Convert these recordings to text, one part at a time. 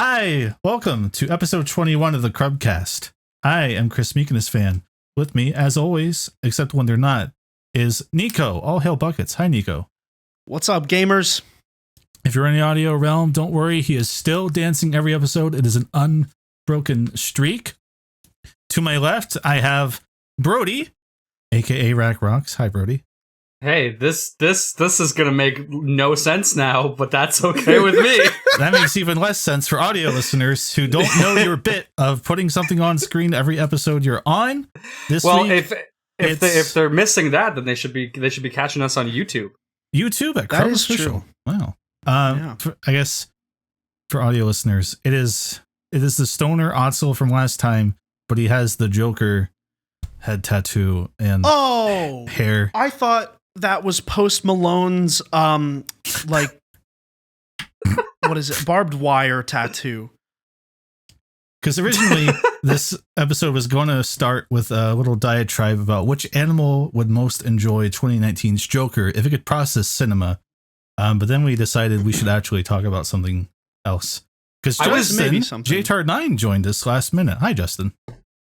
Hi, welcome to episode 21 of the Crubcast. I am Chris Meekness fan. With me, as always, except when they're not, is Nicco. All hail buckets. Hi, Nicco. What's up, gamers? If you're in the audio realm, don't worry. He is still dancing every episode. It is an unbroken streak. To my left, I have Brody, aka Rack Rocks. Hi, Brody. Hey, this is gonna make no sense now, but that's okay with me. That makes even less sense for audio listeners who don't know your bit of putting something on screen every episode you're on. This week, if they're missing that, then they should be catching us on YouTube. YouTube at Crub That is Official. true. Wow. Yeah. I guess for audio listeners, it is the stoner Otzel from last time, but he has the Joker head tattoo and hair. I thought that was Post Malone's like what is it? Barbed wire tattoo. Because originally this episode was going to start with a little diatribe about which animal would most enjoy 2019's Joker if it could process cinema. But then we decided we should actually talk about something else. Because Justin, J-Tard9 joined us last minute. Hi, Justin.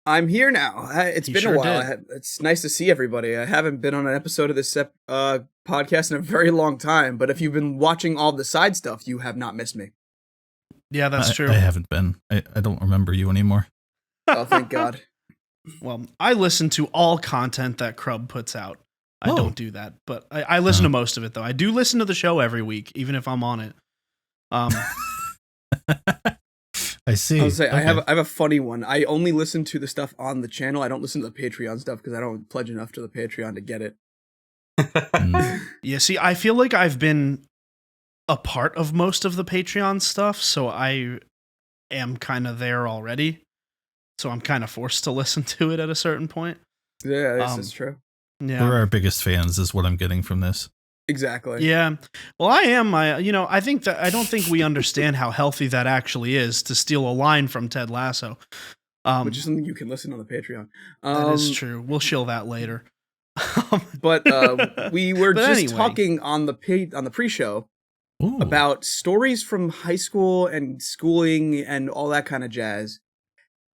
I'm here now. It's been a while. It's nice to see everybody. I haven't been on an episode of this podcast in a very long time, but if you've been watching all the side stuff, you have not missed me. Yeah, that's true. I haven't been. I don't remember you anymore. Oh, thank God. Well, I listen to all content that Crub puts out. I don't do that, but I listen to most of it, though. I do listen to the show every week, even if I'm on it. I see. I was say, okay. I have a funny one. I only listen to the stuff on the channel. I don't listen to the Patreon stuff because I don't pledge enough to the Patreon to get it. Yeah, see, I feel like I've been a part of most of the Patreon stuff, so I am kind of there already. So I'm kind of forced to listen to it at a certain point. Yeah, this is true. Yeah. We're our biggest fans is what I'm getting from this. Exactly. Yeah. Well, I am. I don't think we understand how healthy that actually is to steal a line from Ted Lasso. Which is something you can listen on the Patreon. That is true. We'll shill that later. But we were talking on the pre-show about stories from high school and schooling and all that kind of jazz.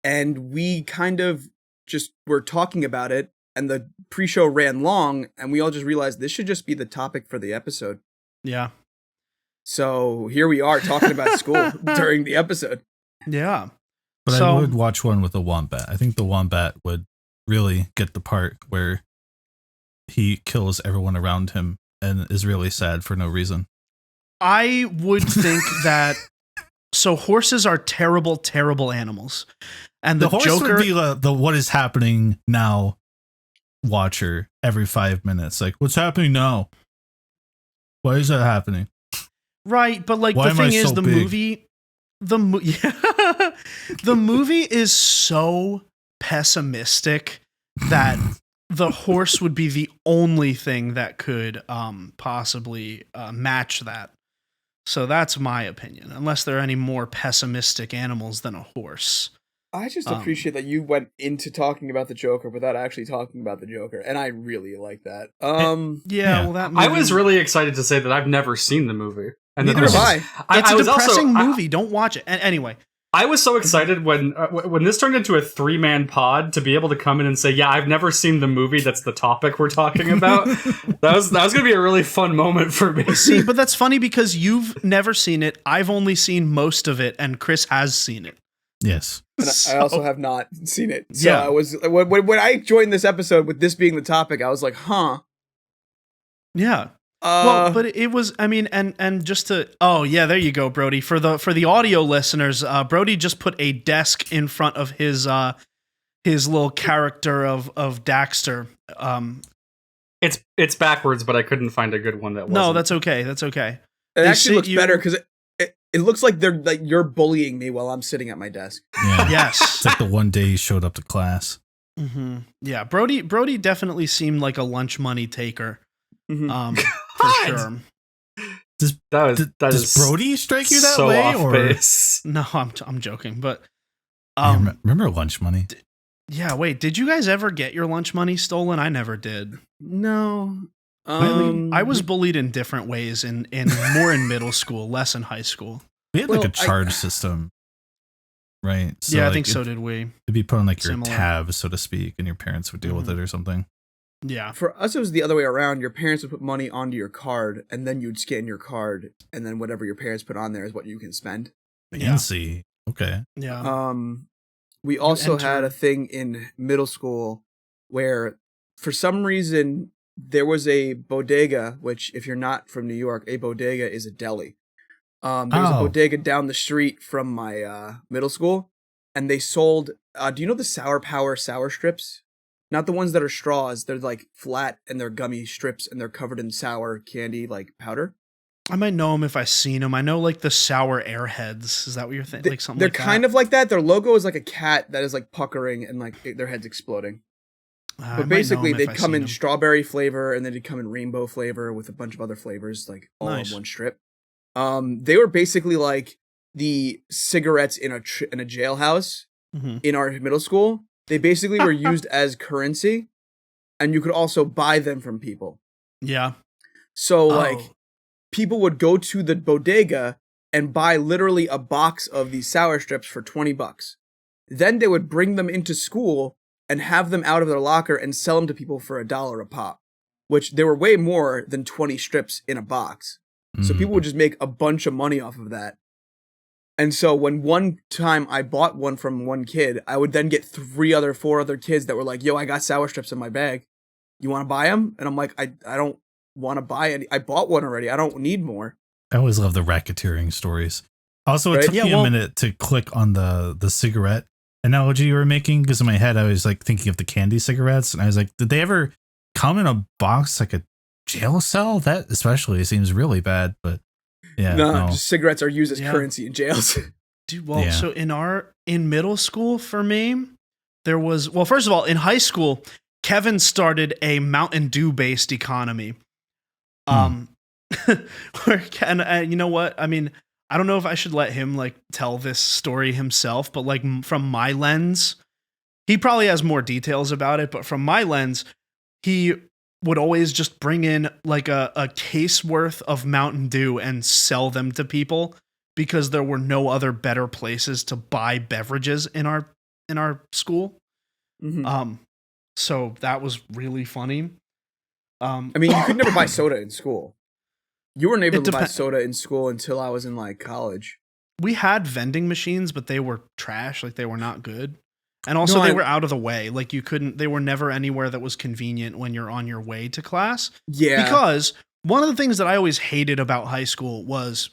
And we kind of just were talking about it. And the pre-show ran long, and we all just realized this should just be the topic for the episode. Yeah. So here we are talking about school during the episode. Yeah. But I would watch one with a wombat. I think the wombat would really get the part where he kills everyone around him and is really sad for no reason. I would think that... So horses are terrible, terrible animals. And the horse Joker would be the what is happening now watcher every 5 minutes. Like, what's happening now? Why is that happening? Right, but like the thing is, the movie is so pessimistic that the horse would be the only thing that could possibly match that. So that's my opinion, unless there are any more pessimistic animals than a horse. I just appreciate that you went into talking about the Joker without actually talking about the Joker, and I really like that. Well, that movie... I was really excited to say that I've never seen the movie. And neither have I. It's a depressing movie. Don't watch it. Anyway, I was so excited when this turned into a 3-man pod to be able to come in and say, "Yeah, I've never seen the movie. That's the topic we're talking about." that was going to be a really fun moment for me. See, but that's funny because you've never seen it. I've only seen most of it, and Chris has seen it. Yes. And I also have not seen it. So yeah. I was when I joined this episode with this being the topic, I was like, huh. Yeah. Well, but it was, I mean, and just to, there you go, Brody. For the audio listeners, Brody just put a desk in front of his little character of Daxter. It's backwards, but I couldn't find a good one that wasn't. No, that's okay. That's okay. It actually looks better because it looks like you're bullying me while I'm sitting at my desk. Yeah. Yes. It's like the one day he showed up to class. Mm-hmm. Yeah, Brody definitely seemed like a lunch money taker. Mm-hmm. For sure. Does Brody strike you that so way? Off base. No, I'm joking, but remember lunch money? Yeah, wait, did you guys ever get your lunch money stolen? I never did. No. I was bullied in different ways in more in middle school, less in high school. We had like a charge system right? So yeah, I like, think so did we. It'd be put on like your Similar. tab, so to speak, and your parents would deal with it or something. Yeah. For us, it was the other way around. Your parents would put money onto your card, and then you'd scan your card, and then whatever your parents put on there is what you can spend. Fancy. Okay. Yeah. We also had a thing in middle school where, for some reason, there was a bodega, which, if you're not from New York, a bodega is a deli. There was a bodega down the street from my middle school, and they sold, do you know the Sour Power sour strips? Not the ones that are straws. They're like flat and they're gummy strips and they're covered in sour candy, like powder. I might know them if I've seen them. I know like the sour airheads. Is that what you're thinking? Like something they're like that? kind of like that. Their logo is like a cat that is like puckering and like their head's exploding. But basically, they'd come in strawberry flavor and then they'd come in rainbow flavor with a bunch of other flavors, like all on one strip. They were basically like the cigarettes in a jailhouse in our middle school. They basically were used as currency, and you could also buy them from people. Yeah. So like people would go to the bodega and buy literally a box of these sour strips for $20. Then they would bring them into school and have them out of their locker and sell them to people for $1 a pop, which there were way more than 20 strips in a box. So people would just make a bunch of money off of that. And so when one time I bought one from one kid, I would then get 4 other kids that were like, yo, I got sour strips in my bag. You want to buy them? And I'm like, I don't want to buy any. I bought one already. I don't need more. I always love the racketeering stories. Also, it took me a minute to click on the cigarette analogy you were making, because in my head I was like thinking of the candy cigarettes, and I was like, did they ever come in a box like a jail cell? That especially seems really bad, but yeah. No. Just cigarettes are used as currency in jails. Dude, so in middle school for me, there was, well, first of all, in high school, Kevin started a Mountain Dew based economy. And you know what? I mean, I don't know if I should let him like tell this story himself, but like from my lens, he probably has more details about it, but from my lens, he would always just bring in like a case worth of Mountain Dew and sell them to people because there were no other better places to buy beverages in our school. So that was really funny. I mean, you could never buy soda in school. You weren't able to buy soda in school until I was in like college. We had vending machines, but they were trash. Like they were not good. And also they were out of the way. Like they were never anywhere that was convenient when you're on your way to class. Yeah. Because one of the things that I always hated about high school was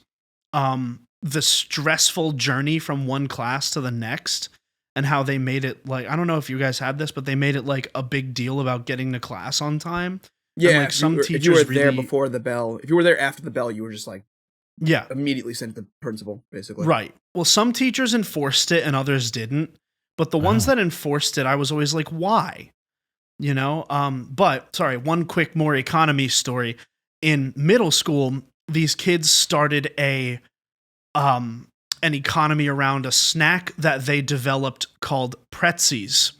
the stressful journey from one class to the next, and how they made it like, I don't know if you guys had this, but they made it like a big deal about getting to class on time. Yeah. And, like, teachers if you were there before the bell, if you were there after the bell, you were just like, immediately sent to the principal, basically. Right. Well, some teachers enforced it and others didn't. But the ones that enforced it, I was always like, why? You know? But sorry, one quick more economy story. In middle school, these kids started an economy around a snack that they developed called Pretzies,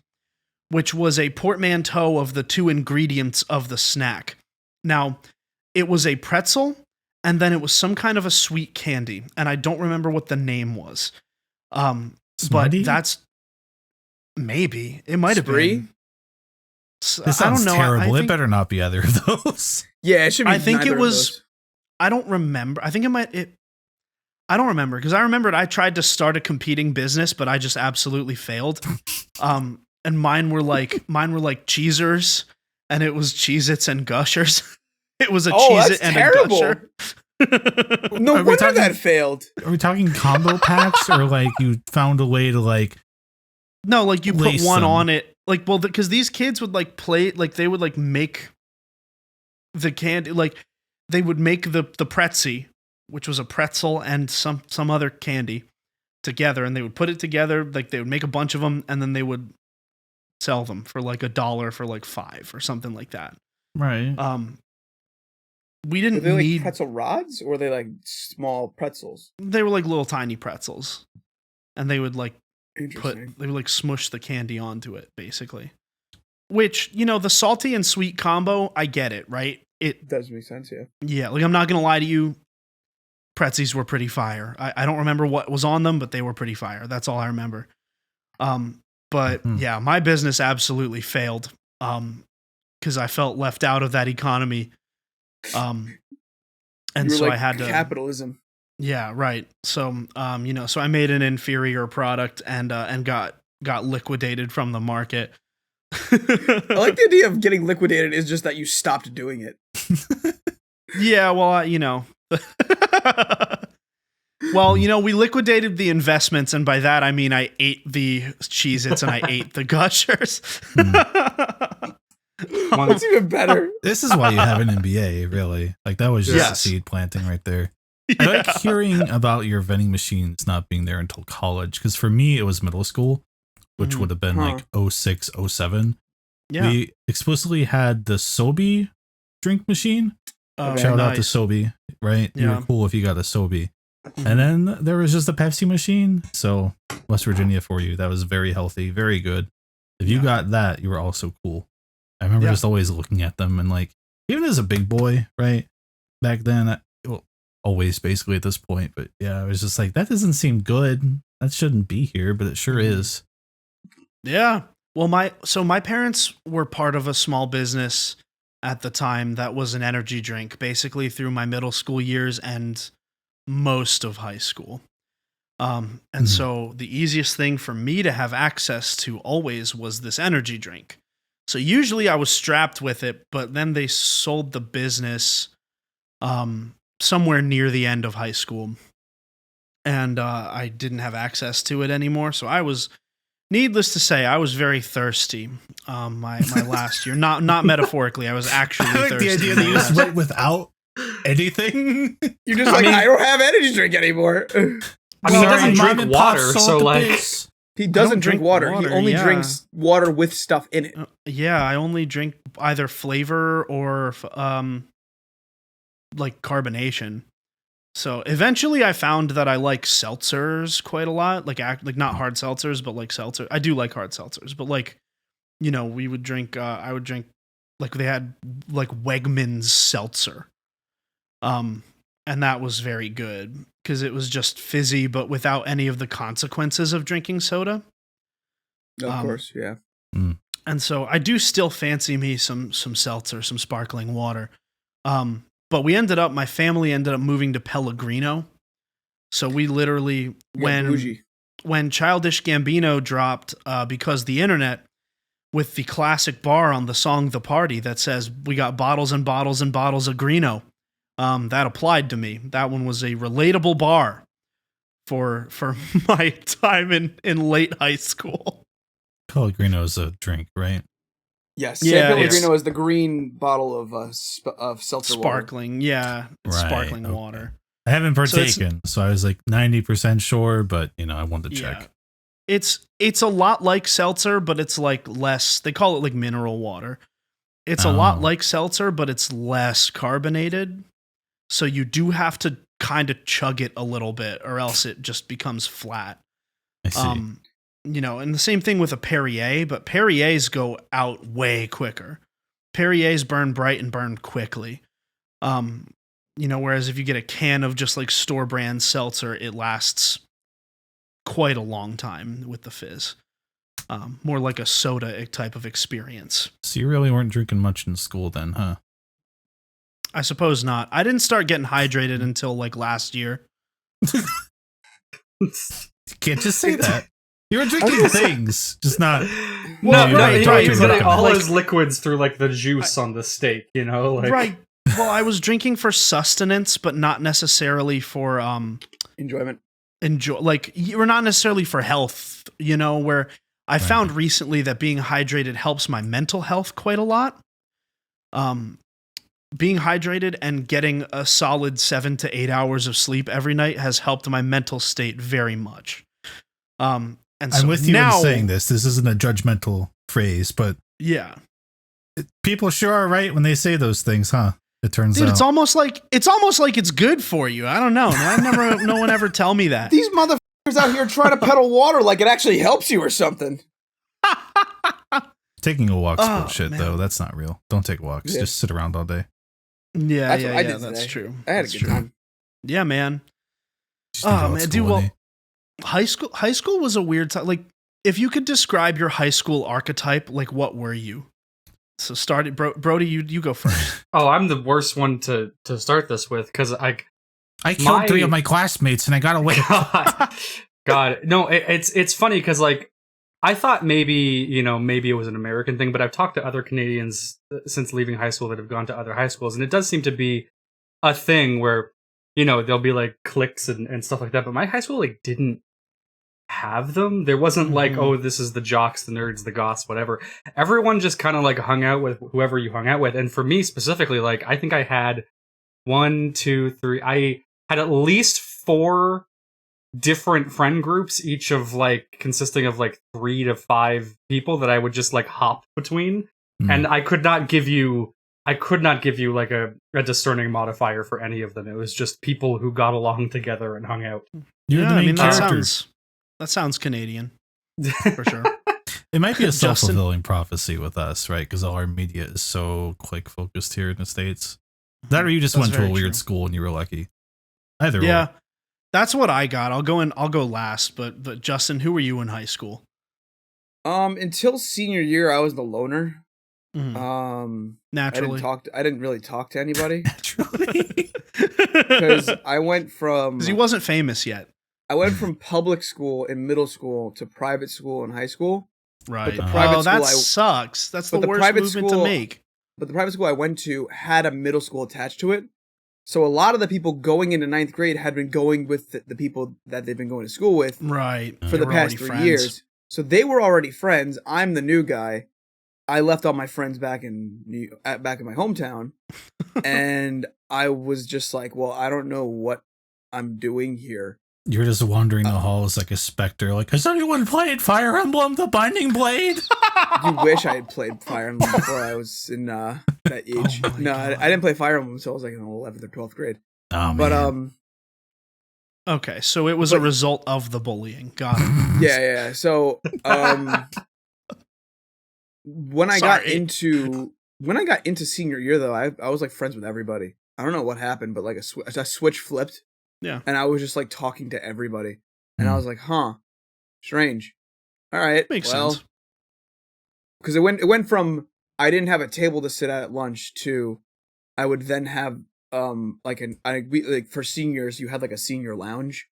which was a portmanteau of the two ingredients of the snack. Now, it was a pretzel, and then it was some kind of a sweet candy, and I don't remember what the name was. But that's... Maybe. It might have been. This sounds terrible. It better not be either of those. Yeah, it should be. I think it was. I don't remember. I think it might. I don't remember, because I remembered I tried to start a competing business, but I just absolutely failed. And mine were like Cheezers, and it was Cheez-Its and Gushers. It was a Cheez-It and terrible. A Gusher. No wonder that failed. Are we talking combo packs, or like you found a way to like? No, like you put one on it, like, well, because these kids would like play, like they would like make the candy, like they would make the Pretzi, which was a pretzel and some other candy together, and they would put it together, like they would make a bunch of them, and then they would sell them for like $1 for like 5 or something like that. Right. We didn't were they need like pretzel rods, or were they like small pretzels? They were like little tiny pretzels, and they would like they would like smush the candy onto it, basically. Which, you know, the salty and sweet combo, I get it, right? It does make sense, yeah. Yeah, like I'm not gonna lie to you. Pretzies were pretty fire. I don't remember what was on them, but they were pretty fire. That's all I remember. But yeah, my business absolutely failed. Because I felt left out of that economy. And so I had to capitalism. Yeah, right. So so I made an inferior product and got liquidated from the market. I like the idea of getting liquidated is just that you stopped doing it. Yeah, well, well, we liquidated the investments, and by that I mean I ate the Cheez-Its and I ate the Gushers. It's even better. This is why you have an MBA, really. Like, that was just a seed planting right there. Yeah. I like hearing about your vending machines not being there until college, because for me, it was middle school, which would have been like 06, 07. Yeah. We explicitly had the Sobe drink machine. Shout out to Sobe, right? Yeah. You were cool if you got a Sobe. And then there was just a Pepsi machine. So, West Virginia for you. That was very healthy, very good. If you got that, you were also cool. I remember just always looking at them and like, even as a big boy, right? Back then, always basically at this point, but yeah, I was just like, that doesn't seem good. That shouldn't be here, but it sure is. Yeah. Well, my parents were part of a small business at the time that was an energy drink, basically through my middle school years and most of high school. So the easiest thing for me to have access to always was this energy drink. So usually I was strapped with it, but then they sold the business somewhere near the end of high school. And I didn't have access to it anymore. So I was, needless to say, I was very thirsty my last year. Not metaphorically, I was actually thirsty. The idea that you just went without anything. You're just I don't have energy drink anymore. I mean, he doesn't drink water, so like... He doesn't drink water. He only drinks water with stuff in it. Yeah, I only drink either flavor or like carbonation. So eventually I found that I like seltzers quite a lot. Like not hard seltzers, but like seltzer. I do like hard seltzers, but like, we would drink, I would drink, like they had like Wegmans seltzer. And that was very good because it was just fizzy, but without any of the consequences of drinking soda. Of course, yeah. And so I do still fancy me some seltzer, some sparkling water. But my family ended up moving to Pellegrino. So we literally, when Childish Gambino dropped, because the internet, with the classic bar on the song The Party that says, we got bottles and bottles and bottles of Greeno. That applied to me. That one was a relatable bar for my time in late high school. Pellegrino is a drink, right? Yes. Yeah, Pellegrino is the green bottle of seltzer sparkling water. Yeah, sparkling water. I haven't partaken, so I was like 90% sure, but I wanted to check. It's a lot like seltzer, but it's like less. They call it like mineral water. It's a lot like seltzer, but it's less carbonated. So you do have to kind of chug it a little bit, or else it just becomes flat. I see. And the same thing with a Perrier, but Perriers go out way quicker. Perriers burn bright and burn quickly. Whereas if you get a can of just like store brand seltzer, it lasts quite a long time with the fizz. More like a soda type of experience. So you really weren't drinking much in school then, huh? I suppose not. I didn't start getting hydrated until like last year. You can't just say that. You were drinking things, just not. He's getting all his liquids through like the juice on the steak, Right. Well, I was drinking for sustenance, but not necessarily for enjoyment. Or not necessarily for health. Where I found recently that being hydrated helps my mental health quite a lot. Being hydrated and getting a solid 7 to 8 hours of sleep every night has helped my mental state very much. And so I'm with you in saying this. This isn't a judgmental phrase, but yeah, people sure are right when they say those things, huh? It turns out it's almost like it's good for you. I don't know. No one ever tell me that. These motherfuckers out here trying to peddle water like it actually helps you or something. Taking a walk's bullshit, though. That's not real. Don't take walks. Just sit around all day. Yeah, that's true. I had a good time. Yeah, man. Oh man, dude. Well, high school was a weird time. Like, if you could describe your high school archetype, like, what were you? So Brody, you go first. Oh, I'm the worst one to start this with because I killed 3 of my classmates and I got away. God, no, it's funny because like I thought maybe it was an American thing, but I've talked to other Canadians since leaving high school that have gone to other high schools, and it does seem to be a thing where there'll be like cliques and stuff like that. But my high school like didn't have them. There wasn't like, oh, this is the jocks, the nerds, the goths, whatever. Everyone just kind of like hung out with whoever you hung out with. And for me specifically, like I think I had 1, 2, 3. I had at least 4 different friend groups, each of like consisting of like 3 to 5 people that I would just like hop between. And I could not give you like a discerning modifier for any of them. It was just people who got along together and hung out. You're the main character. That sounds Canadian, for sure. It might be a self-fulfilling prophecy with us, right? Because all our media is so click-focused here in the States. That or you just went to a weird school and you were lucky. Either yeah, way. That's what I got. I'll go last. But Justin, who were you in high school? Until senior year, I was the loner. Naturally, I didn't really talk to anybody. Naturally, because I went from because he wasn't famous yet. I went from public school in middle school to private school in high school. Right. That sucks. That's the worst movement to make. But the private school I went to had a middle school attached to it. So a lot of the people going into 9th grade had been going with the people that they've been going to school with for the past 3 years. So they were already friends. I'm the new guy. I left all my friends back in my hometown. And I was just like, well, I don't know what I'm doing here. You're just wandering the halls like a specter. Like, has anyone played Fire Emblem: The Binding Blade? You wish I had played Fire Emblem before I was in that age. No, I didn't play Fire Emblem until I was like in 11th or 12th grade. Oh, man. But okay, so it was a result of the bullying. Got it. Yeah. So when I got into senior year though, I was like friends with everybody. I don't know what happened, but like a switch flipped. Yeah. And I was just like talking to everybody. And I was like, huh, strange. All right. Makes sense. Because it went from I didn't have a table to sit at lunch to I would then have for seniors, you had like a senior lounge.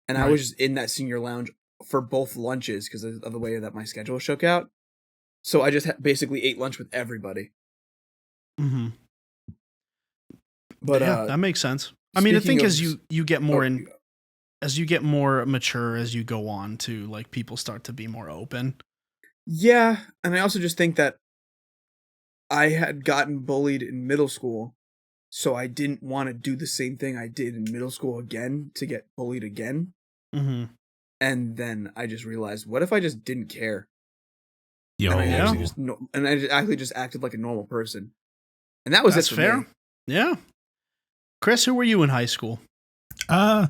And I was just in that senior lounge for both lunches because of the way that my schedule shook out. So I just basically ate lunch with everybody. Mm-hmm. But yeah, that makes sense. I mean, I think as you get more as you get more mature as you go on too, like people start to be more open. Yeah, and I also just think that I had gotten bullied in middle school, so I didn't want to do the same thing I did in middle school again to get bullied again. Mm-hmm. And then I just realized, what if I just didn't care? Yo, and I actually just acted like a normal person, and that was it for fair. Me. Yeah. Chris, who were you in high school? I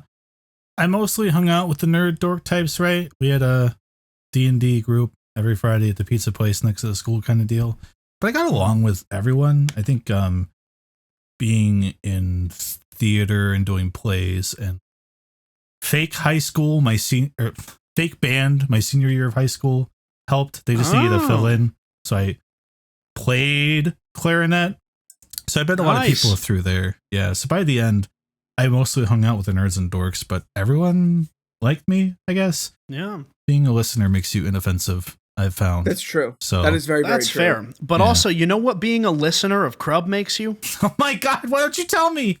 mostly hung out with the nerd dork types, right? We had a D&D group every Friday at the pizza place next to the school kind of deal. But I got along with everyone. I think being in theater and doing plays and fake high school, fake band, my senior year of high school helped. They just needed a fill in. So I played clarinet. So I bet a lot of people through there. Yeah. So by the end, I mostly hung out with the nerds and dorks, but everyone liked me, I guess. Yeah. Being a listener makes you inoffensive, I've found. That's true. So that is very true. That's fair. But also, you know what being a listener of Crub makes you? Oh my God, why don't you tell me?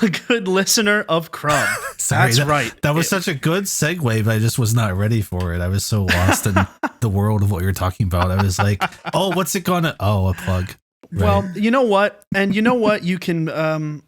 A good listener of Crub. Sorry, that's right. That was such a good segue, but I just was not ready for it. I was so lost in the world of what you're talking about. I was like, oh, what's it gonna? Oh, a plug. Right. Well, you know what? And you know what? You can,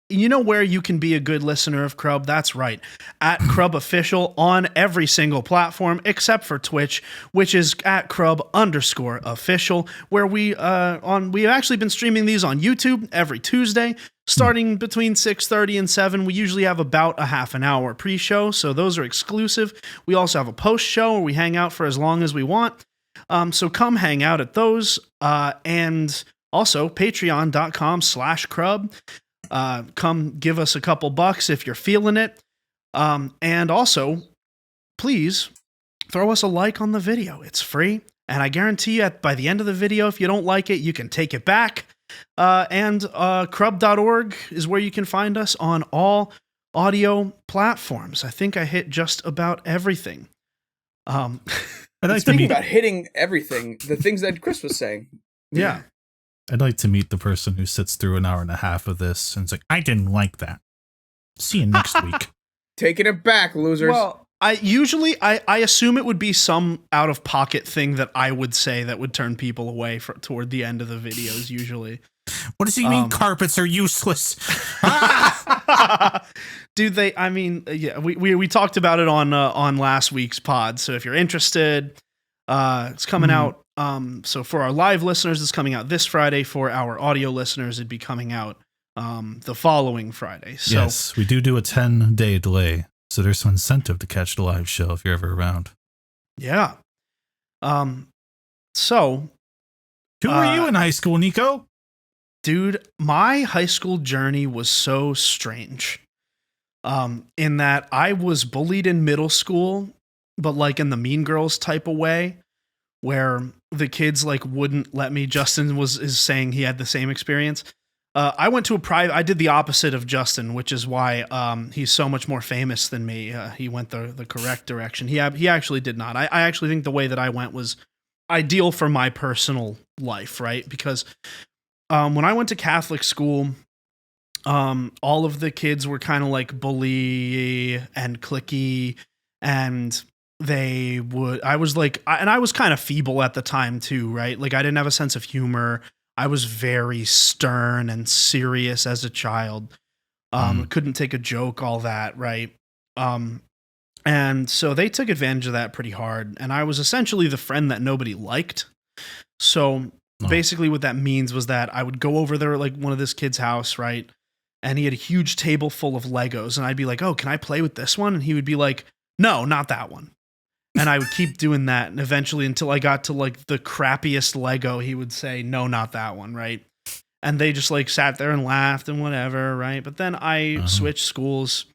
you know where you can be a good listener of Crub? That's right. At Crub Official on every single platform except for Twitch, which is at Crub_official, where we've actually been streaming these on YouTube every Tuesday, starting between 6:30 and 7. We usually have about a half an hour pre-show, so those are exclusive. We also have a post-show where we hang out for as long as we want. So come hang out at those, and also patreon.com/Crub. come give us a couple bucks if you're feeling it. And also, please throw us a like on the video. It's free. And I guarantee you by the end of the video, if you don't like it, you can take it back. And Crub.org is where you can find us on all audio platforms. I think I hit just about everything. Speaking about hitting everything, the things that Chris was saying. Yeah. I'd like to meet the person who sits through an hour and a half of this and it's like, I didn't like that. See you next week. Taking it back, losers. Well, I assume it would be some out of pocket thing that I would say that would turn people away toward the end of the videos. Usually, what does he mean? Carpets are useless. Dude, yeah, we talked about it on last week's pod. So if you're interested, it's coming out. So for our live listeners, it's coming out this Friday. For our audio listeners, it'd be coming out the following Friday. So, yes, we do a 10-day delay. So there's some incentive to catch the live show if you're ever around. Yeah. So who were you in high school, Nicco? Dude, my high school journey was so strange. In that I was bullied in middle school, but like in the Mean Girls type of way, where the kids like wouldn't let me. Justin is saying he had the same experience. I went to I did the opposite of Justin, which is why he's so much more famous than me. He went the correct direction. He actually did not. I actually think the way that I went was ideal for my personal life, right? Because when I went to Catholic school, all of the kids were kind of like bully and cliquey, and I was kind of feeble at the time too, right? Like I didn't have a sense of humor. I was very stern and serious as a child. Couldn't take a joke, all that, right? And so they took advantage of that pretty hard. And I was essentially the friend that nobody liked. So basically what that means was that I would go over there, like one of this kid's house, right? And he had a huge table full of Legos. And I'd be like, oh, can I play with this one? And he would be like, no, not that one. And I would keep doing that. And eventually, until I got to like the crappiest Lego, he would say, no, not that one, right? And they just like sat there and laughed and whatever, right? But then I switched schools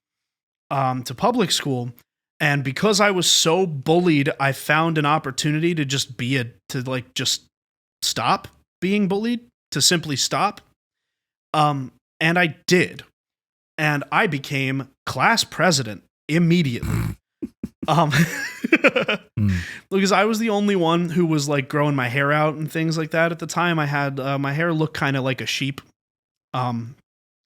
to public school. And because I was so bullied, I found an opportunity to just just stop being bullied, to simply stop. And I did. And I became class president immediately. Because I was the only one who was like growing my hair out and things like that. At the time I had my hair looked kind of like a sheep,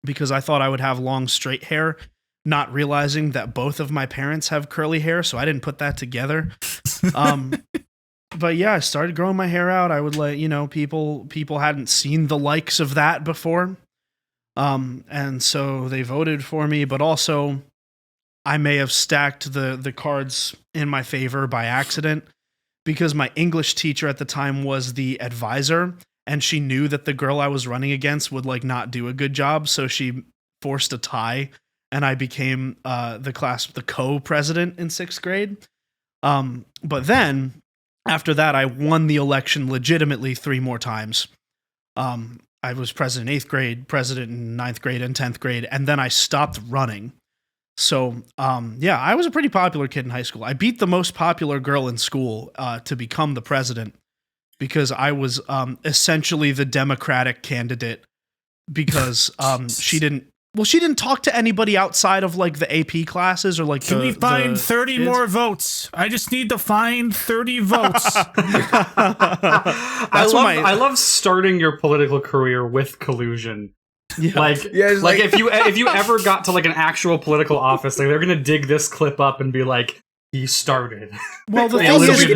because I thought I would have long straight hair, not realizing that both of my parents have curly hair. So I didn't put that together. But yeah, I started growing my hair out. I would let, people hadn't seen the likes of that before. And so they voted for me, but also I may have stacked the cards in my favor by accident, because my English teacher at the time was the advisor, and she knew that the girl I was running against would like not do a good job. So she forced a tie, and I became the co-president in 6th grade. But then after that, I won the election legitimately 3 more times. I was president in 8th grade, president in 9th grade and 10th grade, and then I stopped running. So, yeah, I was a pretty popular kid in high school. I beat the most popular girl in school to become the president, because I was essentially the Democratic candidate, because she didn't talk to anybody outside of like the AP classes or like Can we find 30 more votes? I just need to find 30 votes. I love starting your political career with collusion. Yeah. Like if you ever got to like an actual political office, like they're gonna dig this clip up and be like, he started. Well, the thing is,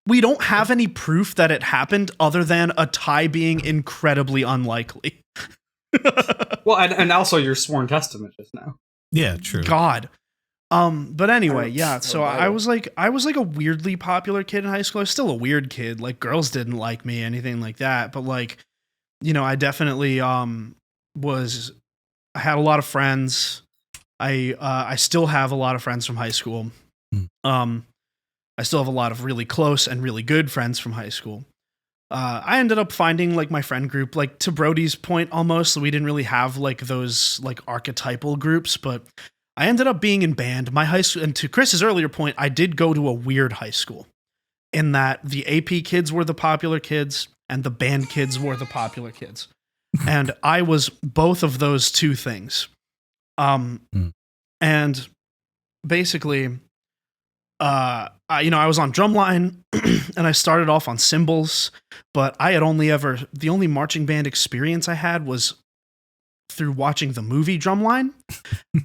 we don't have any proof that it happened other than a tie being incredibly unlikely. Well, and also your sworn testament just now. Yeah, true. God. But anyway, yeah. So I was like a weirdly popular kid in high school. I was still a weird kid. Like girls didn't like me, anything like that. But like, I definitely I had a lot of friends. I still have a lot of friends from high school. I still have a lot of really close and really good friends from high school. I ended up finding like my friend group, like to Brody's point almost. We didn't really have like those like archetypal groups, but I ended up being in band. My high school, and to Chris's earlier point, I did go to a weird high school in that the AP kids were the popular kids and the band kids were the popular kids. And I was both of those two things. And basically, I was on drumline and I started off on cymbals, but I had the only marching band experience I had was through watching the movie Drumline.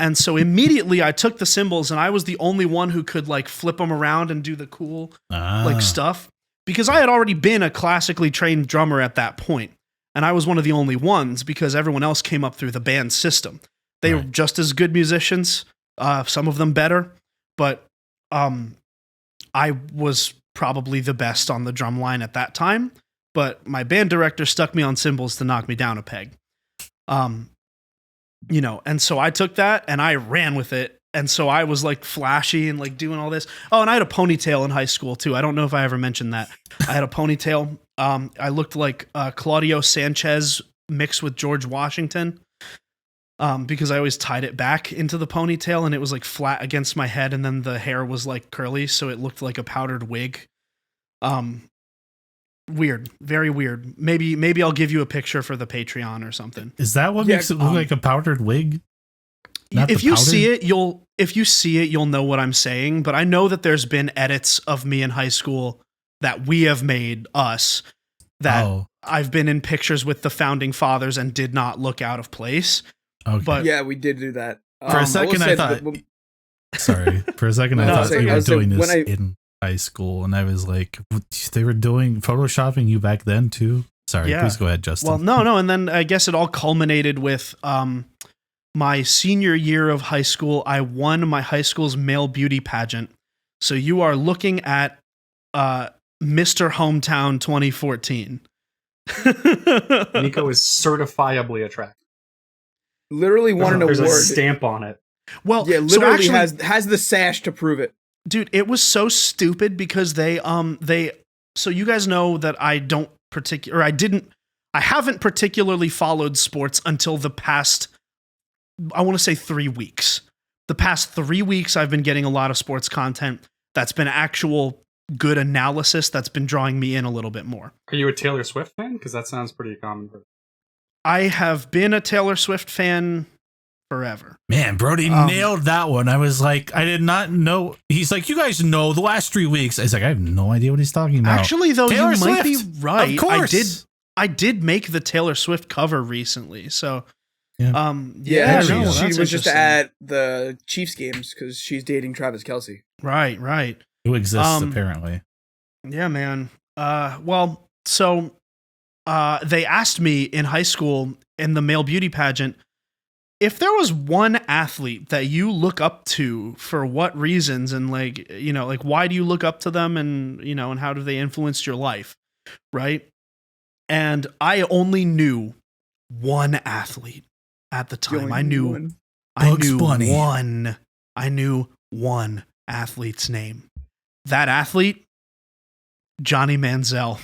And so immediately I took the cymbals and I was the only one who could like flip them around and do the cool like stuff, because I had already been a classically trained drummer at that point. And I was one of the only ones because everyone else came up through the band system. They were just as good musicians, some of them better, but I was probably the best on the drum line at that time, but my band director stuck me on cymbals to knock me down a peg. And so I took that and I ran with it. And so I was like flashy and like doing all this. Oh, and I had a ponytail in high school too. I don't know if I ever mentioned that. I had a ponytail. I looked like Claudio Sanchez mixed with George Washington. Because I always tied it back into the ponytail and it was like flat against my head and then the hair was like curly, so it looked like a powdered wig. Weird, very weird. Maybe I'll give you a picture for the Patreon or something. Is that what makes it look like a powdered wig? If you see it, you'll know what I'm saying, but I know that there's been edits of me in high school that we have made us that I've been in pictures with the founding fathers and did not look out of place. Okay. But yeah, we did do that. For a second, I thought. Sorry, for a second, I thought we were doing this in high school, and I was like, they were doing photoshopping you back then too. Sorry, please go ahead, Justin. Well, no, and then I guess it all culminated with my senior year of high school. I won my high school's male beauty pageant. So you are looking at Mr. Hometown 2014. Nicco is certifiably attractive. Literally won an award. There's a stamp on it. Well, yeah, literally so actually, has the sash to prove it. Dude, it was so stupid because they so you guys know that I haven't particularly followed sports until the past, I want to say 3 weeks. The past 3 weeks I've been getting a lot of sports content that's been actual good analysis that's been drawing me in a little bit more. Are you a Taylor Swift fan? Because that sounds pretty common. I have been a Taylor Swift fan forever. Man, Brody nailed that one. I was like, I did not know. He's like, you guys know the last 3 weeks. I was like, I have no idea what he's talking about. Actually, though, Taylor you Swift, might be right. Of course. I did make the Taylor Swift cover recently. So, she was just at the Chiefs games because she's dating Travis Kelce. Right. Who exists apparently. Yeah, man. They asked me in high school in the male beauty pageant, if there was one athlete that you look up to for what reasons and why do you look up to them and, and how do they influence your life? Right. And I only knew one athlete at the time. I knew one athlete's name. That athlete, Johnny Manziel.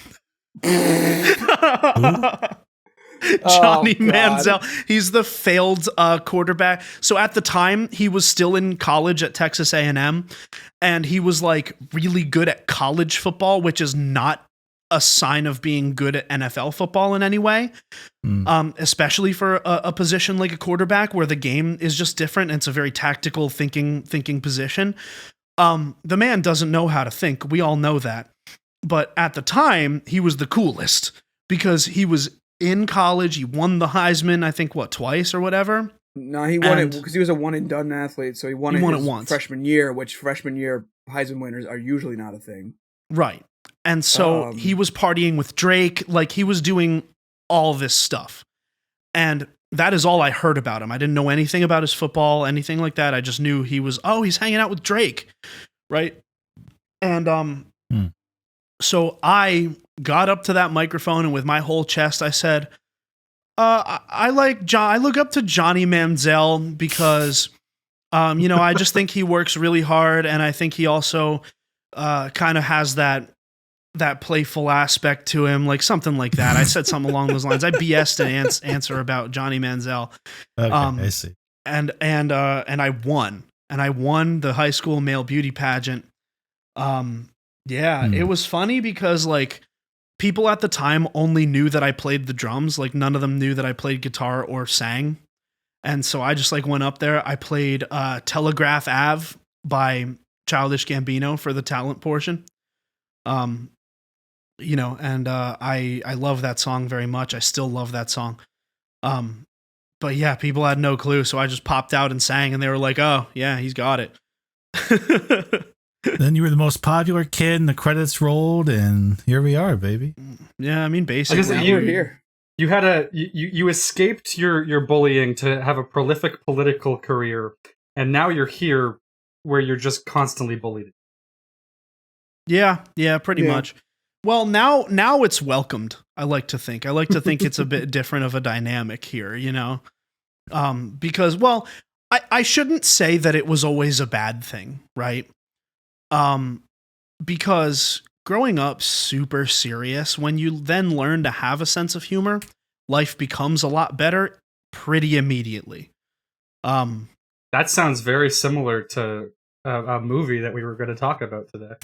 Johnny Manziel. He's the failed quarterback. So at the time, he was still in college at Texas A&M, and he was like really good at college football, which is not a sign of being good at NFL football in any way, especially for a position like a quarterback where the game is just different and it's a very tactical thinking position. The man doesn't know how to think. We all know that. But at the time, he was the coolest because he was in college. He won the Heisman, I think, twice or whatever? No, he won it because he was a one-and-done athlete, so he won it once. Freshman year, which freshman year Heisman winners are usually not a thing. Right. And so he was partying with Drake. Like, he was doing all this stuff. And that is all I heard about him. I didn't know anything about his football, anything like that. I just knew he was, he's hanging out with Drake. Right? And so I got up to that microphone and with my whole chest, I said, I look up to Johnny Manziel because, I just think he works really hard. And I think he also kind of has that that playful aspect to him, like something like that. I said something along those lines. I BS'd an answer about Johnny Manziel. Okay, I see. And I won. And I won the high school male beauty pageant. It was funny because like people at the time only knew that I played the drums. Like none of them knew that I played guitar or sang. And so I just like went up there. I played Telegraph Ave by Childish Gambino for the talent portion. You know, and I love that song very much. I still love that song. But yeah, people had no clue, so I just popped out and sang, and they were like, "Oh, yeah, he's got it." Then you were the most popular kid, and the credits rolled, and here we are, baby. Yeah, I mean, basically, we're here. You had you escaped your bullying to have a prolific political career, and now you're here where you're just constantly bullied. Yeah, pretty much. Well, now it's welcomed. I like to think it's a bit different of a dynamic here, you know, because, well, I shouldn't say that it was always a bad thing, right? Because growing up super serious, when you then learn to have a sense of humor, life becomes a lot better pretty immediately. That sounds very similar to a movie that we were going to talk about today.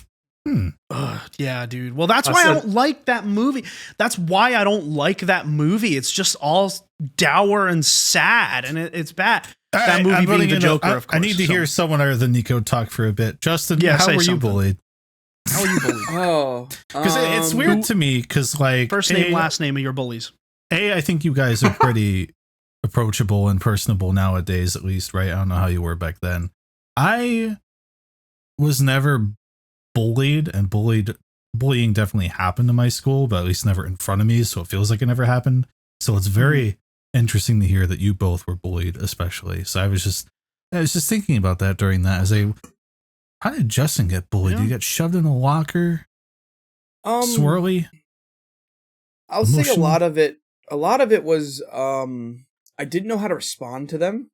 Yeah, dude. Well, that's why I don't like that movie. That's why I don't like that movie. It's just all dour and sad, and it's bad. That movie being The Joker, of course. I need to hear someone other than Nicco talk for a bit. Justin, how were you bullied? How are you bullied? Because it's weird to me, because like... First name, last name of your bullies. I think you guys are pretty approachable and personable nowadays, at least, right? I don't know how you were back then. I was never bullied, and bullying definitely happened in my school, but at least never in front of me, so it feels like it never happened. So it's very interesting to hear that you both were bullied, especially. So I was just thinking about that during that. How did Justin get bullied? Did he get shoved in a locker? Swirly? I'll say a lot of it was I didn't know how to respond to them,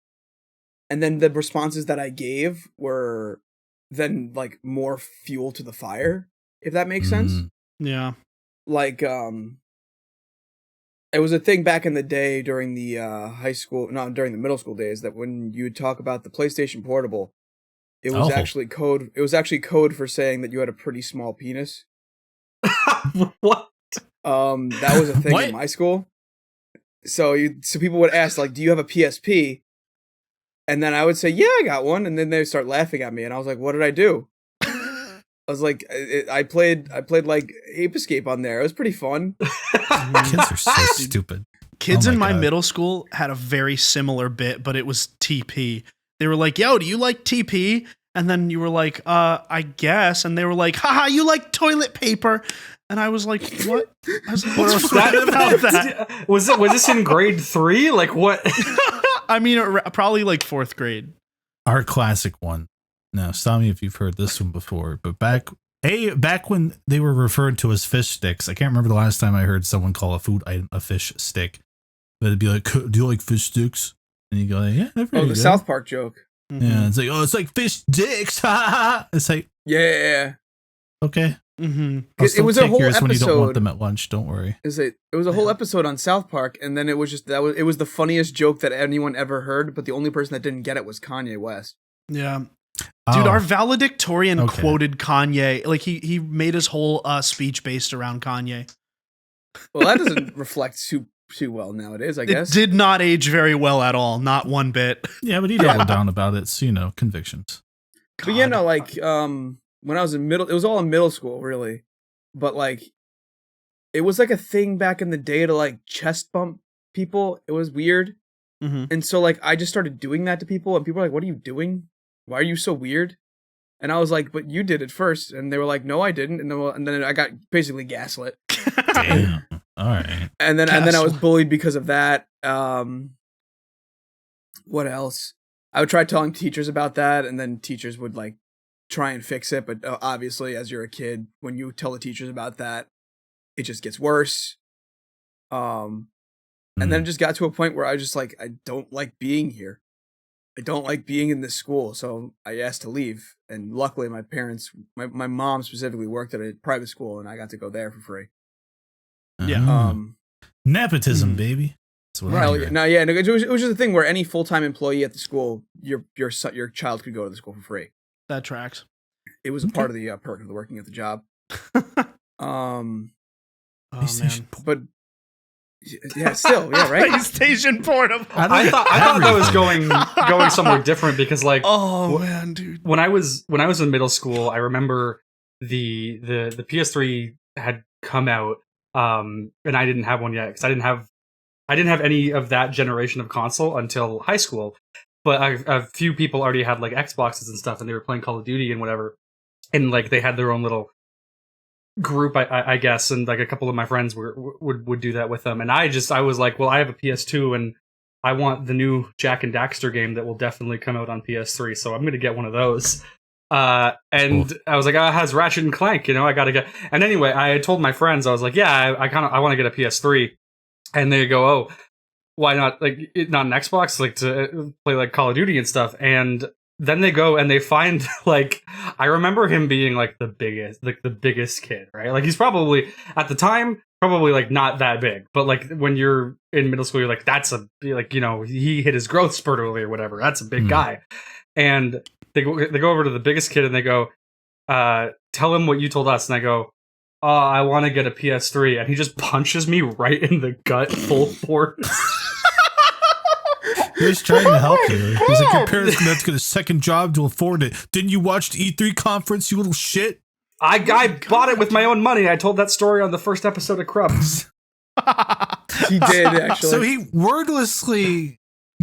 and then the responses that I gave were then like more fuel to the fire, if that makes sense. Yeah. Like it was a thing back in the day during the during the middle school days, that when you would talk about the PlayStation Portable, it was actually code. It was actually code for saying that you had a pretty small penis. What? That was a thing in my school. So people would ask, like, "Do you have a PSP?" And then I would say, "Yeah, I got one." And then they would start laughing at me, and I was like, "What did I do?" I was like, I played like Ape Escape on there. It was pretty fun. Kids are so stupid. Kids in my middle school had a very similar bit, but it was TP. They were like, "Yo, do you like TP?" And then you were like, "I guess." And they were like, "Haha, you like toilet paper." And I was like, "What?" I was like, "What's about that?" Was this in grade 3? Like what? I mean, probably like 4th grade. Our classic one. Now, stop me if you've heard this one before, but back when they were referred to as fish sticks, I can't remember the last time I heard someone call a food item a fish stick. But it'd be like, "Do you like fish sticks?" And you go, "Yeah, they're pretty good." South Park joke. Yeah, it's like, "Oh, it's like fish dicks." It's like, yeah. Okay. It was a whole episode. When you don't want them at lunch, don't worry. It was a whole episode on South Park, and then it was the funniest joke that anyone ever heard, but the only person that didn't get it was Kanye West. Yeah. Dude, our valedictorian quoted Kanye. Like he made his whole speech based around Kanye. Well, that doesn't reflect too well nowadays, I guess. It did not age very well at all, not one bit. Yeah, but he doubled down about it, so convictions. God. But like when I was in it was all in middle school, really. But like it was like a thing back in the day to like chest bump people. It was weird. And so like I just started doing that to people, and people were like, "What are you doing? Why are you so weird?" And I was like, "But you did it first." And they were like, "No, I didn't." And then I got basically gaslit. Damn. All right. And then I was bullied because of that. What else? I would try telling teachers about that, and then teachers would like try and fix it. But obviously, as you're a kid, when you tell the teachers about that, it just gets worse. And then it just got to a point where I was just like, I don't like being here. I don't like being in this school, so I asked to leave. And luckily, my parents, my mom specifically, worked at a private school, and I got to go there for free. Yeah. Nepotism, baby. That's what I hear. No, yeah, no, it was just a thing where any full-time employee at the school, your child could go to the school for free. That tracks. It was a part of the perk of working at the job. Oh man. But yeah, still, yeah, right. PlayStation Portable. I thought that was going somewhere different because like, oh man, dude. When I was in middle school, I remember the PS3 had come out, and I didn't have one yet because I didn't have any of that generation of console until high school. But a few people already had like Xboxes and stuff, and they were playing Call of Duty and whatever, and like they had their own little group, I guess, and like a couple of my friends would do that with them, and I was like, well, I have a PS2 and I want the new Jak and Daxter game that will definitely come out on PS3, so I'm gonna get one of those. And cool. I was like, it has Ratchet and Clank, I gotta get. And anyway, I told my friends, I was like, yeah, I want to get a PS3, and they go, oh, why not? Like, not an Xbox, like to play like Call of Duty and stuff, and then they go and they find like, I remember him being like the biggest kid, right? Like he's probably at the time like not that big, but like when you're in middle school, you're like, that's he hit his growth spurt early or whatever. That's a big guy. And they go over to the biggest kid and they go, tell him what you told us. And I go, oh, I want to get a PS3. And he just punches me right in the gut full force. He was trying to help you. He's like, your parents gonna have to get a second job to afford it. Didn't you watch the E3 conference, you little shit? I bought it with my own money. I told that story on the first episode of Crub. He did, actually. So he wordlessly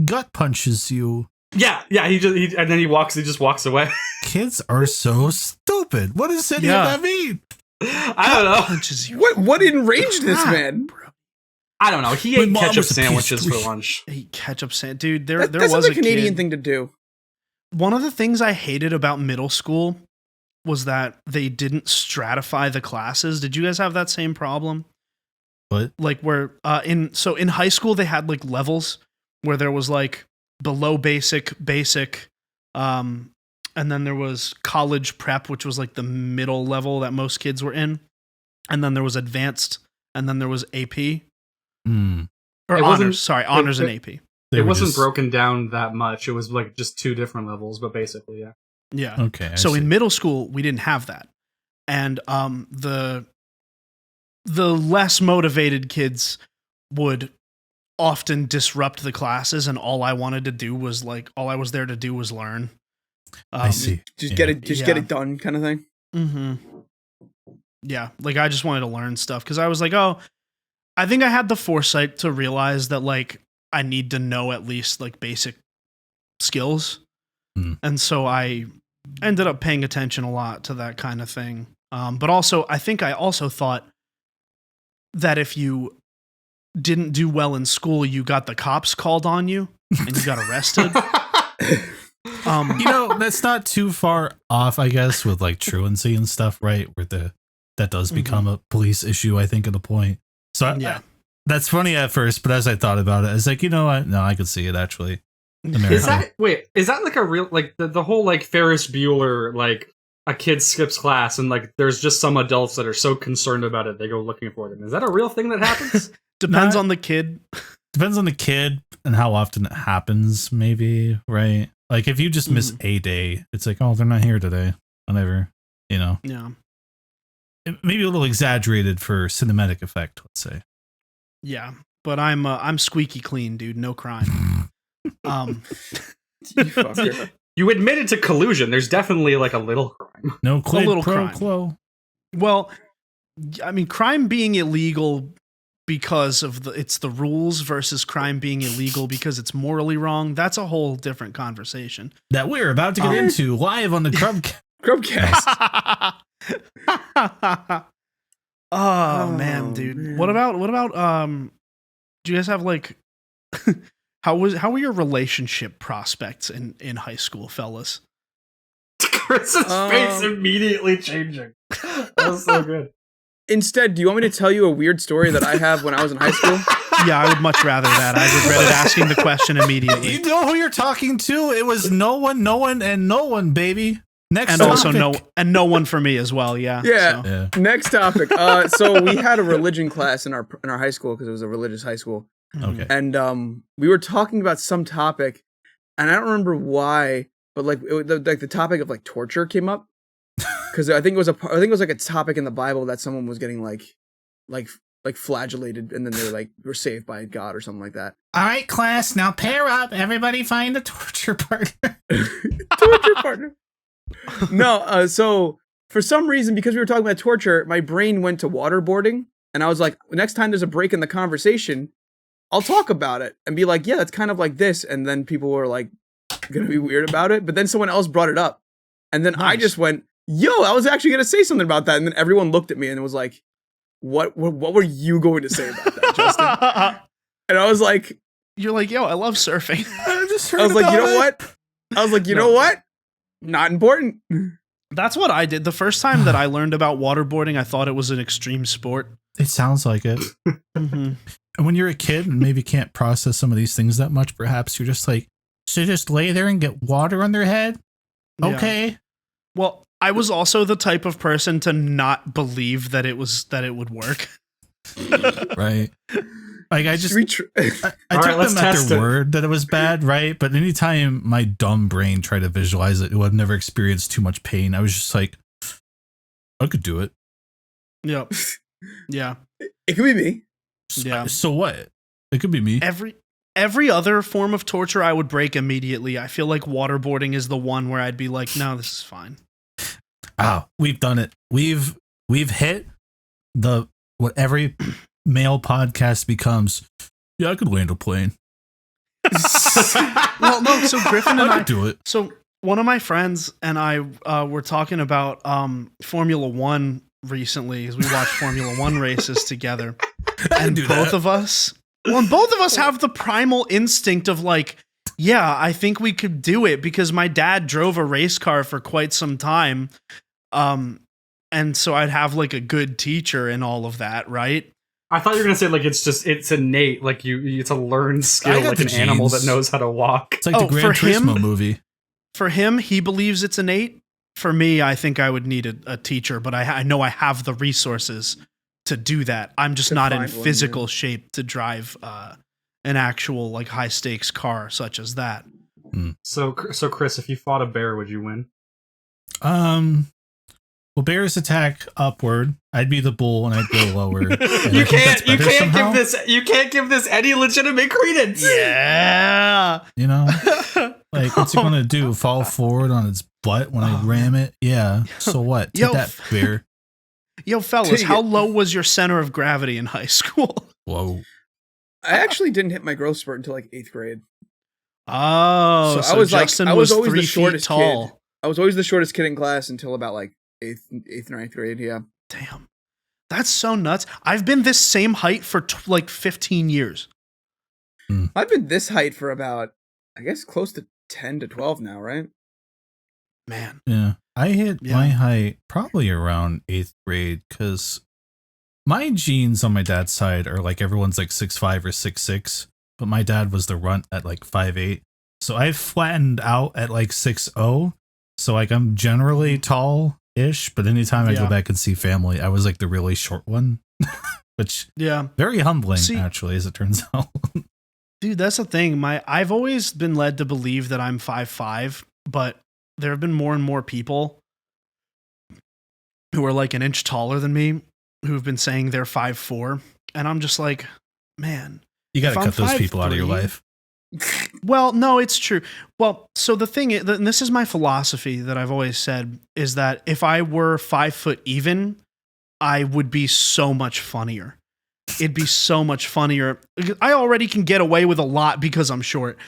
gut punches you. Yeah. He and then he just walks away. Kids are so stupid. What does any of that mean? I don't know. What enraged this man? I don't know. He ate ketchup sandwiches for lunch. He ate ketchup sandwich. Dude, there was a Canadian kid. thing to do. One of the things I hated about middle school was that they didn't stratify the classes. Did you guys have that same problem? What? Like where in high school they had like levels where there was like below basic, and then there was college prep, which was like the middle level that most kids were in, and then there was advanced, and then there was AP. Or honors and AP. It wasn't broken down that much. It was like just two different levels, but basically, yeah. Yeah. Okay. So in middle school, we didn't have that, and the less motivated kids would often disrupt the classes, and all I was there to do was learn. I see. Just get it done, kind of thing. Mm-hmm. Yeah, like I just wanted to learn stuff because I was like, oh. I think I had the foresight to realize that like I need to know at least like basic skills. And so I ended up paying attention a lot to that kind of thing. But also I think I also thought that if you didn't do well in school, you got the cops called on you and you got arrested. That's not too far off, I guess, with like truancy and stuff, right? Where that does become a police issue, I think, at a point. So that's funny at first, but as I thought about it, I was like, you know what? No, I could see it actually. Is that like a real, like the whole like Ferris Bueller, like a kid skips class and like there's just some adults that are so concerned about it they go looking for them. Is that a real thing that happens? Depends on the kid. Depends on the kid and how often it happens, maybe, right? Like if you just miss a day, it's like, oh, they're not here today. Whatever, Yeah. Maybe a little exaggerated for cinematic effect, let's say. Yeah, but I'm squeaky clean, dude. No crime. You admitted to collusion. There's definitely like a little crime. No quid pro quo. Well, I mean, crime being illegal because of it's the rules versus crime being illegal because it's morally wrong. That's a whole different conversation that we're about to get into live on the Crubcast. Oh man, dude. Man. What about do you guys have like how were your relationship prospects in high school, fellas? Chris's face immediately changing. That was so good. Instead, do you want me to tell you a weird story that I have when I was in high school? Yeah, I would much rather that. I regretted asking the question immediately. You know who you're talking to? It was no one, baby. Next and topic. Also no one for me as well. Yeah. Yeah. Next topic. So we had a religion class in our high school because it was a religious high school. Okay. And we were talking about some topic, and I don't remember why, but like the topic of like torture came up because I think it was like a topic in the Bible that someone was getting like flagellated, and then they were saved by God or something like that. All right, class, now pair up. Everybody find a torture partner. Torture partner. No, so for some reason, because we were talking about torture, my brain went to waterboarding, and I was like, next time there's a break in the conversation, I'll talk about it and be like, yeah, that's kind of like this, and then people were like gonna be weird about it, but then someone else brought it up, and then I just went, yo, I was actually gonna say something about that, and then everyone looked at me and was like, what were you going to say about that, Justin? And I was like, you're like, yo, I love surfing. I was like, you know what? I was like, you know what? Not important. That's what I did. The first time that I learned about waterboarding, I thought it was an extreme sport. It sounds like it. And when you're a kid and maybe can't process some of these things that much, perhaps you're just like, so just lay there and get water on their head? Okay. Yeah. Well, I was also the type of person to not believe that it would work. Right. Like I just, I took right, them at their word that it was bad, right? But anytime my dumb brain tried to visualize it, who I've never experienced too much pain, I was just like, I could do it. Yep. Yeah. It could be me. Yeah. So what? It could be me. Every other form of torture I would break immediately. I feel like waterboarding is the one where I'd be like, no, this is fine. Oh, we've done it. We've hit what every male podcast becomes. Yeah, I could land a plane. Well, no, so Griffin and I could do it. So one of my friends and I were talking about Formula One recently, as we watched Formula One races together. And both of us have the primal instinct of like, yeah, I think we could do it because my dad drove a race car for quite some time. And so I'd have like a good teacher and all of that, right? I thought you were gonna say like it's innate, like it's a learned skill, like an animal that knows how to walk. It's like the Gran Turismo movie. For him, he believes it's innate. For me, I think I would need a teacher, but I know I have the resources to do that. I'm just not in physical shape to drive an actual like high stakes car such as that. So Chris, if you fought a bear, would you win? Well, bears attack upward. I'd be the bull, and I'd go lower. You can't give this any legitimate credence. Yeah, you know, like what's it gonna do? Fall forward on its butt when I ram it? Yeah. So what? Take that, bear. Yo, fellas, how low was your center of gravity in high school? Whoa. I actually didn't hit my growth spurt until like 8th grade. Oh, so I was always the shortest tall. Kid. I was always the shortest kid in class until about like 8th or 9th grade. Yeah. Damn. That's so nuts. I've been this same height for like 15 years. I've been this height for about, I guess, close to 10 to 12 now, right? Man. Yeah. I hit my height probably around 8th grade because my genes on my dad's side are like everyone's like 6'5" or 6'6", but my dad was the runt at like 5'8". So I flattened out at like 6'0". So like I'm generally tall-ish, but anytime I go back and see family, I was like the really short one. Which very humbling actually, as it turns out. Dude, that's the thing. I've always been led to believe that I'm 5'5", but there have been more and more people who are like an inch taller than me who've been saying they're 5'4", and I'm just like, man, you got to cut those people out of your life. Well, no, it's true. Well, so the thing is, and this is my philosophy that I've always said, is that if I were 5 foot even, I would be so much funnier. It'd be so much funnier. I already can get away with a lot because I'm short,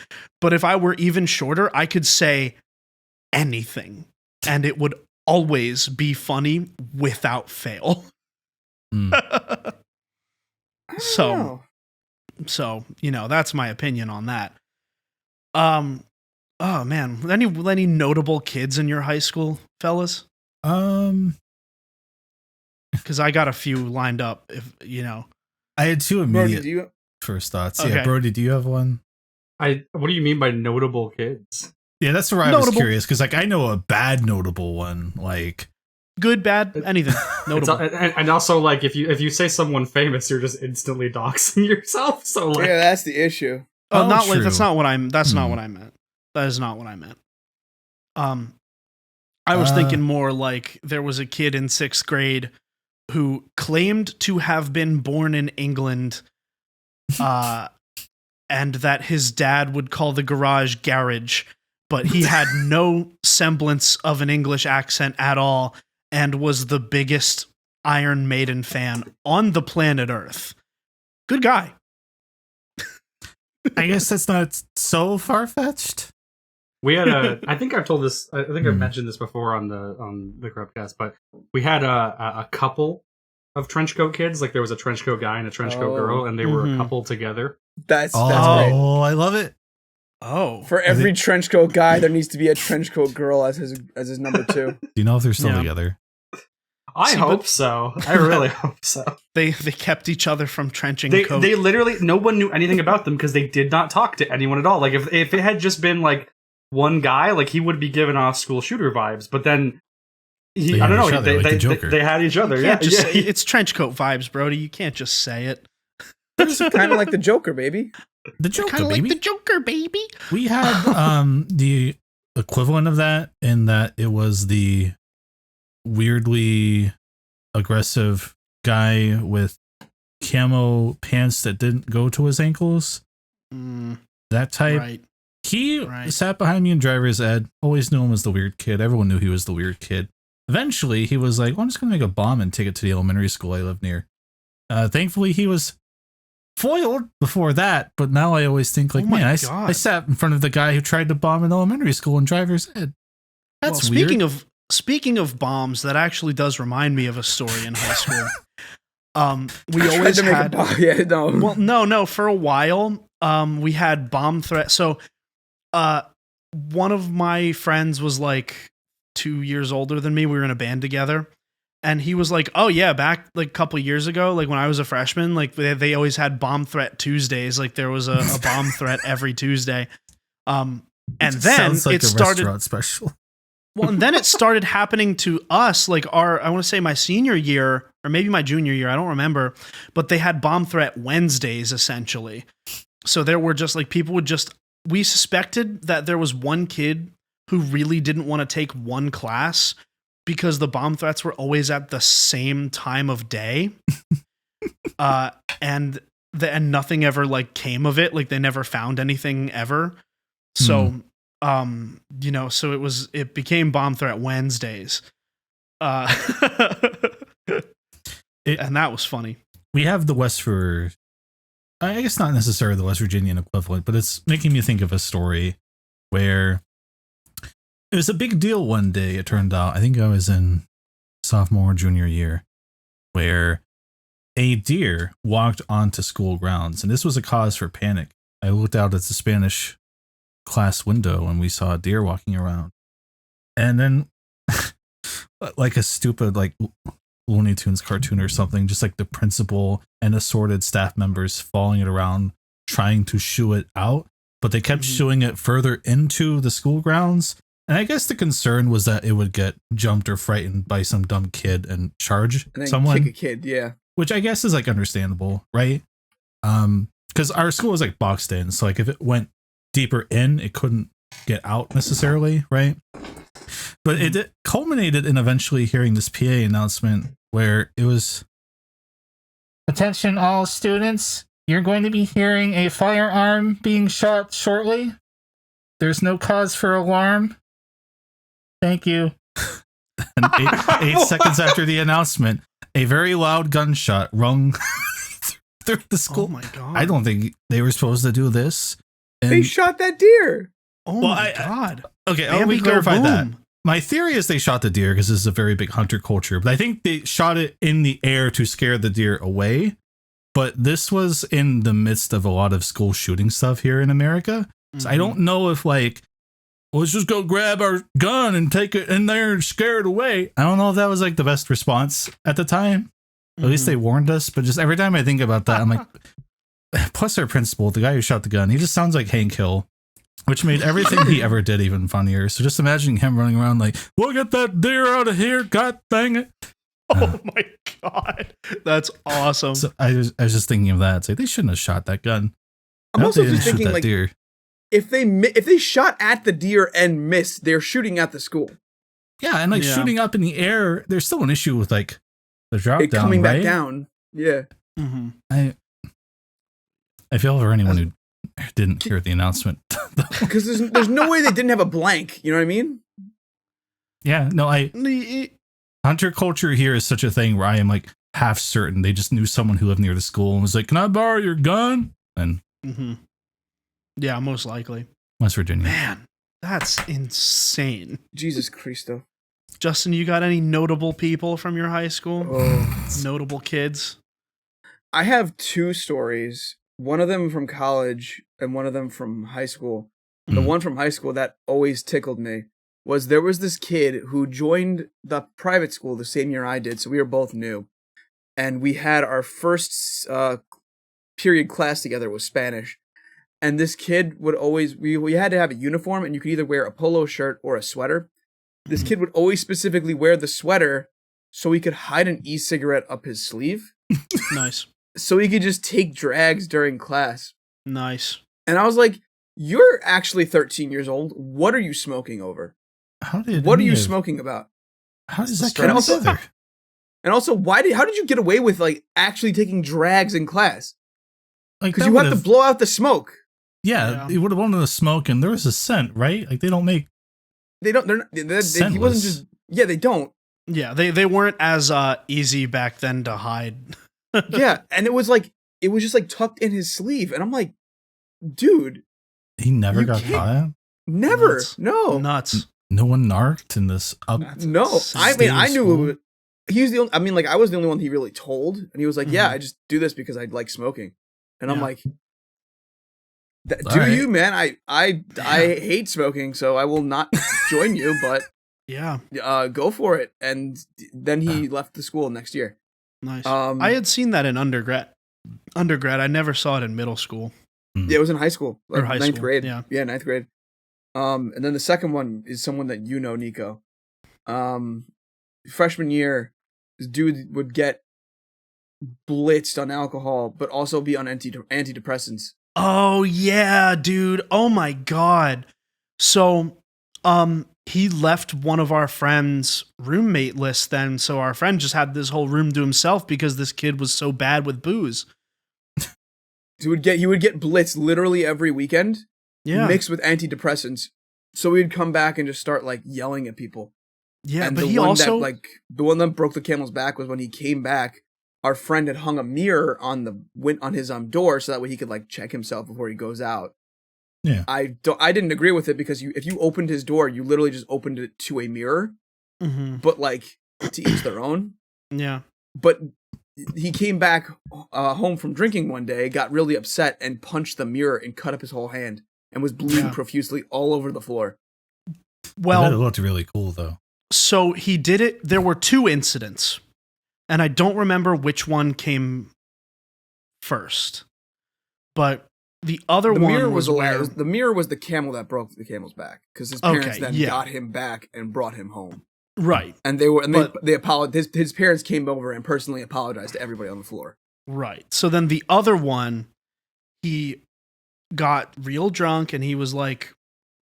but if I were even shorter, I could say anything, and it would always be funny without fail. So, you know, that's my opinion on that. Oh man, any notable kids in your high school, fellas? Because I got a few lined up. If you know, I had two immediate first thoughts. Okay. Yeah, Brody, do you have one? What do you mean by notable kids? Yeah, that's where I was curious because, like, I know a bad notable one, like good, bad, anything notable. And also, like, if you say someone famous, you're just instantly doxing yourself. So, like, yeah, that's the issue. Oh, not like that's not what I'm. That's not what I meant. That is not what I meant. I was thinking more like there was a kid in 6th grade who claimed to have been born in England, and that his dad would call the garage but he had no semblance of an English accent at all and was the biggest Iron Maiden fan on the planet Earth. Good guy. I guess that's not so far-fetched. We had I think I've told this. I think I've mentioned this before on the Crubcast, but we had a couple of trenchcoat kids. Like there was a trenchcoat guy and a trenchcoat girl, and they were a couple together. That's great. Oh, I love it. Oh, for every trenchcoat guy, there needs to be a trenchcoat girl as his number 2. Do you know if they're still together? I hope so. I really hope so. They kept each other from trenching coat. They literally, no one knew anything about them because they did not talk to anyone at all. Like if it had just been like one guy, like he would be giving off school shooter vibes. But then I don't know. They had each other. Yeah, it's trenchcoat vibes, Brody. You can't just say it. It's kind of like the Joker, baby. The Joker, baby. Like the Joker, baby. We had the equivalent of that in that it was the weirdly aggressive guy with camo pants that didn't go to his ankles. That type. Right. He sat behind me in driver's ed. Always knew him as the weird kid. Everyone knew he was the weird kid. Eventually, he was like, well, I'm just going to make a bomb and take it to the elementary school I live near. Thankfully, he was foiled before that, but now I always think like, I sat in front of the guy who tried to bomb an elementary school in driver's ed. That's weird. Speaking of bombs, that actually does remind me of a story in high school. We always had for a while, we had bomb threats. So, one of my friends was like 2 years older than me. We were in a band together. And he was like, oh yeah, back like a couple years ago, like when I was a freshman, like they always had bomb threat Tuesdays. Like there was a bomb threat every Tuesday. And then like it started restaurant special. Well, and then it started happening to us, like I want to say my senior year or maybe my junior year. I don't remember, but they had bomb threat Wednesdays essentially. So there were just like we suspected that there was one kid who really didn't want to take one class because the bomb threats were always at the same time of day. And nothing ever like came of it. Like they never found anything ever. So, so it became bomb threat Wednesdays. And that was funny. We have I guess not necessarily the West Virginian equivalent, but it's making me think of a story where it was a big deal one day, it turned out. I think I was in sophomore or junior year, where a deer walked onto school grounds, and this was a cause for panic. I looked out at the Spanish class window, and we saw a deer walking around. And then, like a stupid, like, Looney Tunes cartoon or something, just like the principal and assorted staff members following it around, trying to shoo it out, but they kept shooing it further into the school grounds. And I guess the concern was that it would get jumped or frightened by some dumb kid and charge someone. Kick a kid, yeah. Which I guess is like understandable, right? Because our school was like boxed in, so like if it went deeper in, it couldn't get out necessarily, right? But it culminated in eventually hearing this PA announcement where it was, attention all students, you're going to be hearing a firearm being shot shortly. There's no cause for alarm. Thank you. And 8 seconds after the announcement, a very loud gunshot rung through the school. Oh my god! I don't think they were supposed to do this. And they shot that deer. Oh my god! Okay, let me clarify that. My theory is they shot the deer because this is a very big hunter culture, but I think they shot it in the air to scare the deer away. But this was in the midst of a lot of school shooting stuff here in America. So I don't know if like, let's just go grab our gun and take it in there and scare it away. I don't know if that was like the best response at the time. At least they warned us. But just every time I think about that, I'm like, plus our principal, the guy who shot the gun, he just sounds like Hank Hill, which made everything he ever did even funnier. So just imagining him running around like, we'll get that deer out of here, god dang it. Oh my god, that's awesome. So I was just thinking of that. It's like, they shouldn't have shot that gun. I'm also just thinking, like, deer. If they shot at the deer and missed, they're shooting at the school. Yeah, and shooting up in the air, there's still an issue with like the drop down, coming right? back down. Yeah. Mm-hmm. I feel for anyone who didn't hear the announcement. Because there's no way they didn't have a blank. You know what I mean? Yeah. No, hunter culture here is such a thing where I am like half certain they just knew someone who lived near the school and was like, "Can I borrow your gun?" And yeah, most likely. West Virginia. Man, that's insane. Jesus Christo. Justin, you got any notable people from your high school? Notable kids? I have 2 stories. One of them from college and one of them from high school. The one from high school that always tickled me was there was this kid who joined the private school the same year I did, so we were both new. And we had our first period class together was Spanish. And this kid would always, we had to have a uniform, and you could either wear a polo shirt or a sweater. This kid would always specifically wear the sweater so he could hide an e-cigarette up his sleeve. Nice. So he could just take drags during class. Nice. And I was like, you're actually 13 years old. What are you smoking over? What are you smoking about? How does that come together? And also, how did you get away with like actually taking drags in class? Like, because you have to blow out the smoke. Yeah, you would have wanted the smoke, and there was a scent, right? Like, they don't make. He wasn't just. Yeah, they don't. Yeah, they weren't as easy back then to hide. Yeah, and it was just like tucked in his sleeve, and I'm like, dude, he never got caught. Never, Nuts. no, Nuts. No one narked in this. No, I mean, I knew. He was the only. I mean, like, I was the only one he really told, and he was like, "Yeah, I just do this because I like smoking," and I'm like, you, man? I hate smoking, so I will not join you, but yeah, go for it. And then he left the school next year. Nice. I had seen that in undergrad. I never saw it in middle school. Yeah, it was in high school, like or high ninth school. grade. Yeah, ninth grade. And then the second one is someone that you know, Nicco. Freshman year, this dude would get blitzed on alcohol, but also be on antidepressants. Oh yeah, dude. Oh my god. So, he left one of our friends' roommate list then, so our friend just had this whole room to himself because this kid was so bad with booze. He would get blitzed literally every weekend. Yeah. Mixed with antidepressants. So we'd come back and just start like yelling at people. Yeah, and but the one that broke the camel's back was when he came back. Our friend had hung a mirror on his door so that way he could like check himself before he goes out. Yeah, I didn't agree with it because if you opened his door, you literally just opened it to a mirror. Mm-hmm. But like to each their own. Yeah. But he came back home from drinking one day, got really upset, and punched the mirror and cut up his whole hand and was bleeding profusely all over the floor. Well, it looked really cool though. So he did it. There were 2 incidents, and I don't remember which one came first. But the other one was where the mirror was the camel that broke the camel's back because his parents got him back and brought him home. Right. And they apologized. His parents came over and personally apologized to everybody on the floor. Right. So then the other one, he got real drunk and he was like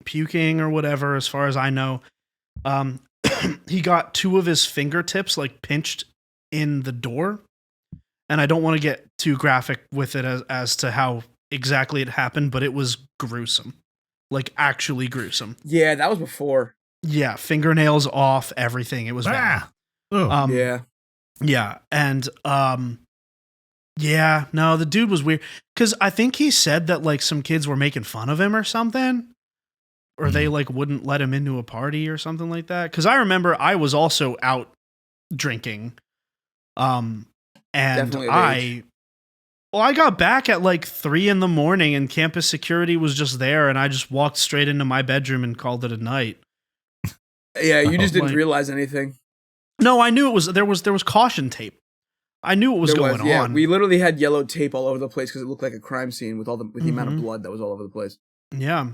puking or whatever, as far as I know. He got 2 of his fingertips like pinched in the door. And I don't want to get too graphic with it as to how exactly it happened, but it was gruesome. Like actually gruesome. Yeah, that was before. Yeah, fingernails off, everything. It was bad. Yeah. Yeah, and yeah, no, the dude was weird cuz I think he said that like some kids were making fun of him or something, or they like wouldn't let him into a party or something like that, cuz I remember I was also out drinking. And I got back at like 3 a.m. and campus security was just there, and I just walked straight into my bedroom and called it a night. Yeah, you just didn't realize anything. No, I knew it was there was caution tape I knew what was going on. We literally had yellow tape all over the place because it looked like a crime scene with the amount of blood that was all over the place. Yeah.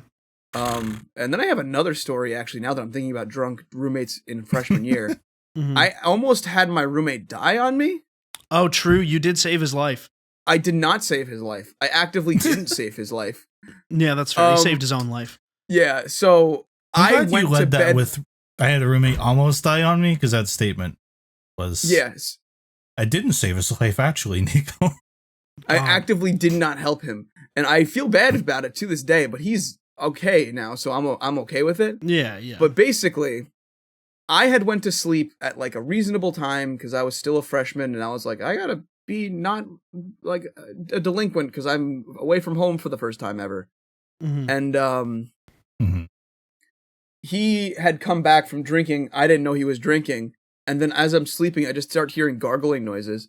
And then I have another story, actually, now that I'm thinking about drunk roommates in freshman year. I almost had my roommate die on me. Oh, true. You did save his life. I did not save his life. I actively didn't save his life. Yeah, that's fair. He saved his own life. Yeah, so I went to bed with... I had a roommate almost die on me, because that statement was... Yes. I didn't save his life, actually, Nicco. I actively did not help him. And I feel bad about it to this day, but he's okay now, so I'm okay with it. Yeah. But basically, I had went to sleep at like a reasonable time because I was still a freshman, and I was like, I gotta be not like a delinquent because I'm away from home for the first time ever. And he had come back from drinking. I didn't know he was drinking. And then as I'm sleeping, I just start hearing gargling noises.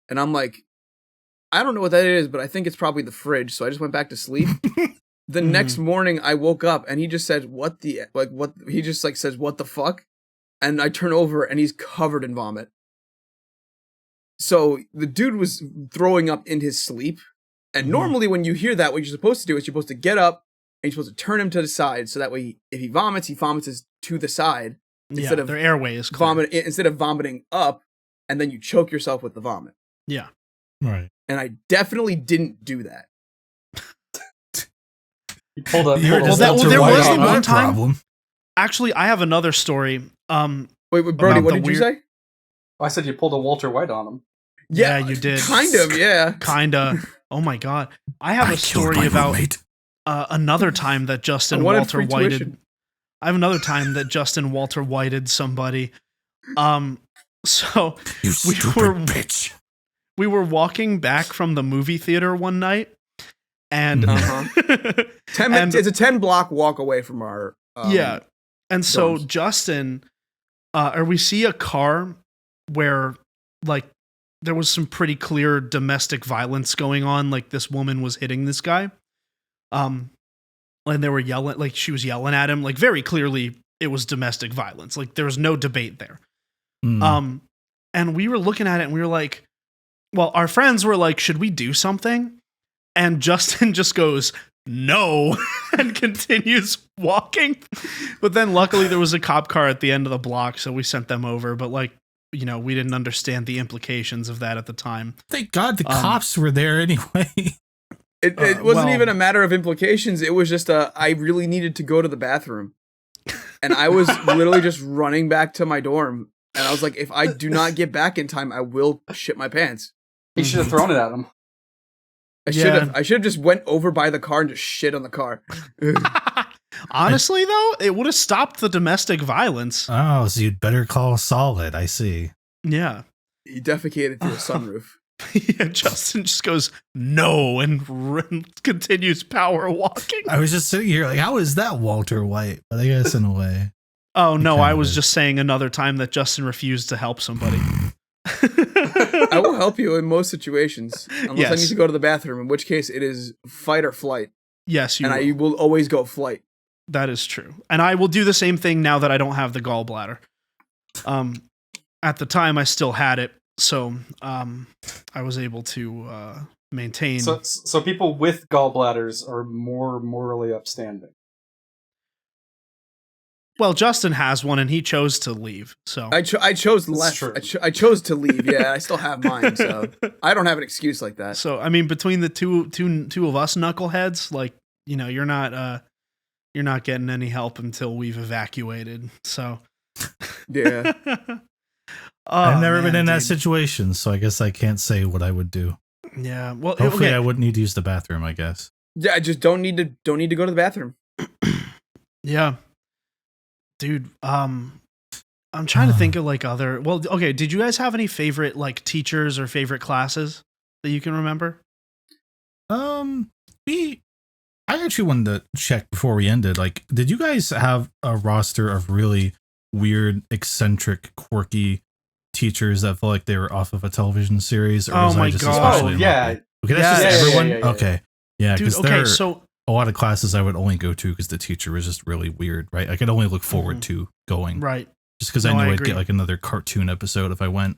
And I'm like, I don't know what that is, but I think it's probably the fridge. So I just went back to sleep. The next morning I woke up and he just said, he just like says, what the fuck? And I turn over and he's covered in vomit. So the dude was throwing up in his sleep. And normally when you hear that, what you're supposed to do is you're supposed to get up and you're supposed to turn him to the side. So that way, if he vomits to the side. Instead of their airway is clear. Instead of vomiting up, and then you choke yourself with the vomit. Yeah. Right. And I definitely didn't do that. You pulled up. There was the one time. Problem. Actually, I have another story. Wait, Brody, what did you say? Oh, I said you pulled a Walter White on him. Yeah, you did. Kind of, yeah. Kinda. Oh my god. I have a story about another time that Justin Walter Whited. I have another time that Justin Walter Whited somebody. So you stupid bitch. We were walking back from the movie theater one night, and 10 minutes. It's a 10-block walk away from our. And so Justin, we see a car where like there was some pretty clear domestic violence going on. Like this woman was hitting this guy. And they were yelling, like she was yelling at him, like very clearly it was domestic violence. Like there was no debate there. And we were looking at it and we were like, well, our friends were like, should we do something? And Justin just goes, no, and continues walking. But then luckily there was a cop car at the end of the block. So we sent them over. But like, we didn't understand the implications of that at the time. Thank God the cops were there anyway. It wasn't even a matter of implications. It was just I really needed to go to the bathroom. And I was literally just running back to my dorm. And I was like, if I do not get back in time, I will shit my pants. You should have thrown it at him. I should have just went over by the car and just shit on the car. Honestly, though, it would have stopped the domestic violence. Oh, so you'd better call Solid. I see. Yeah. He defecated through a sunroof. Yeah, Justin just goes, no, and continues power walking. I was just sitting here like, how is that Walter White? But I guess in a way. Oh, no, I was just saying another time that Justin refused to help somebody. I will help you in most situations. Unless I need to go to the bathroom, in which case it is fight or flight. Yes, I will always go flight. That is true. And I will do the same thing now that I don't have the gallbladder. At the time, I still had it. So I was able to maintain. So people with gallbladders are more morally upstanding. Well, Justin has one, and he chose to leave. So I chose left. I chose to leave. Yeah, I still have mine, so I don't have an excuse like that. So I mean, between the two of us knuckleheads, like you're not getting any help until we've evacuated. So yeah. I've never been in that situation, so I guess I can't say what I would do. Yeah, well, hopefully I wouldn't need to use the bathroom, I guess. Yeah, I just don't need to go to the bathroom. Yeah, dude. I'm trying to think of like other. Well, okay. Did you guys have any favorite like teachers or favorite classes that you can remember? I actually wanted to check before we ended. Like, did you guys have a roster of really weird, eccentric, quirky teachers that felt like they were off of a television series? Or was I just especially yeah. Okay, that's just everyone? Yeah. Okay. Yeah, because so a lot of classes I would only go to because the teacher was just really weird, right? I could only look forward to going. Right. Just because I knew I'd get like another cartoon episode if I went.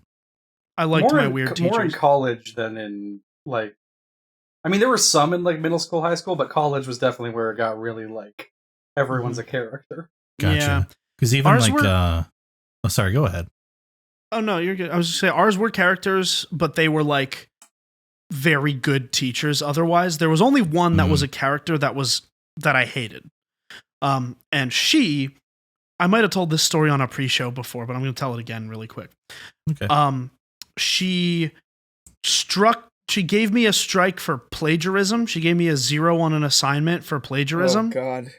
I liked my weird teachers. More in college than in like. I mean, there were some in like middle school, high school, but college was definitely where it got really like everyone's a character. Gotcha. Yeah. Because even ours like, oh, sorry, go ahead. Oh no, you're good. I was just saying ours were characters, but they were like very good teachers. Otherwise, there was only one that was a character that I hated. And I might have told this story on a pre-show before, but I'm going to tell it again really quick. Okay. She gave me a strike for plagiarism. She gave me a 0 on an assignment for plagiarism. Oh God.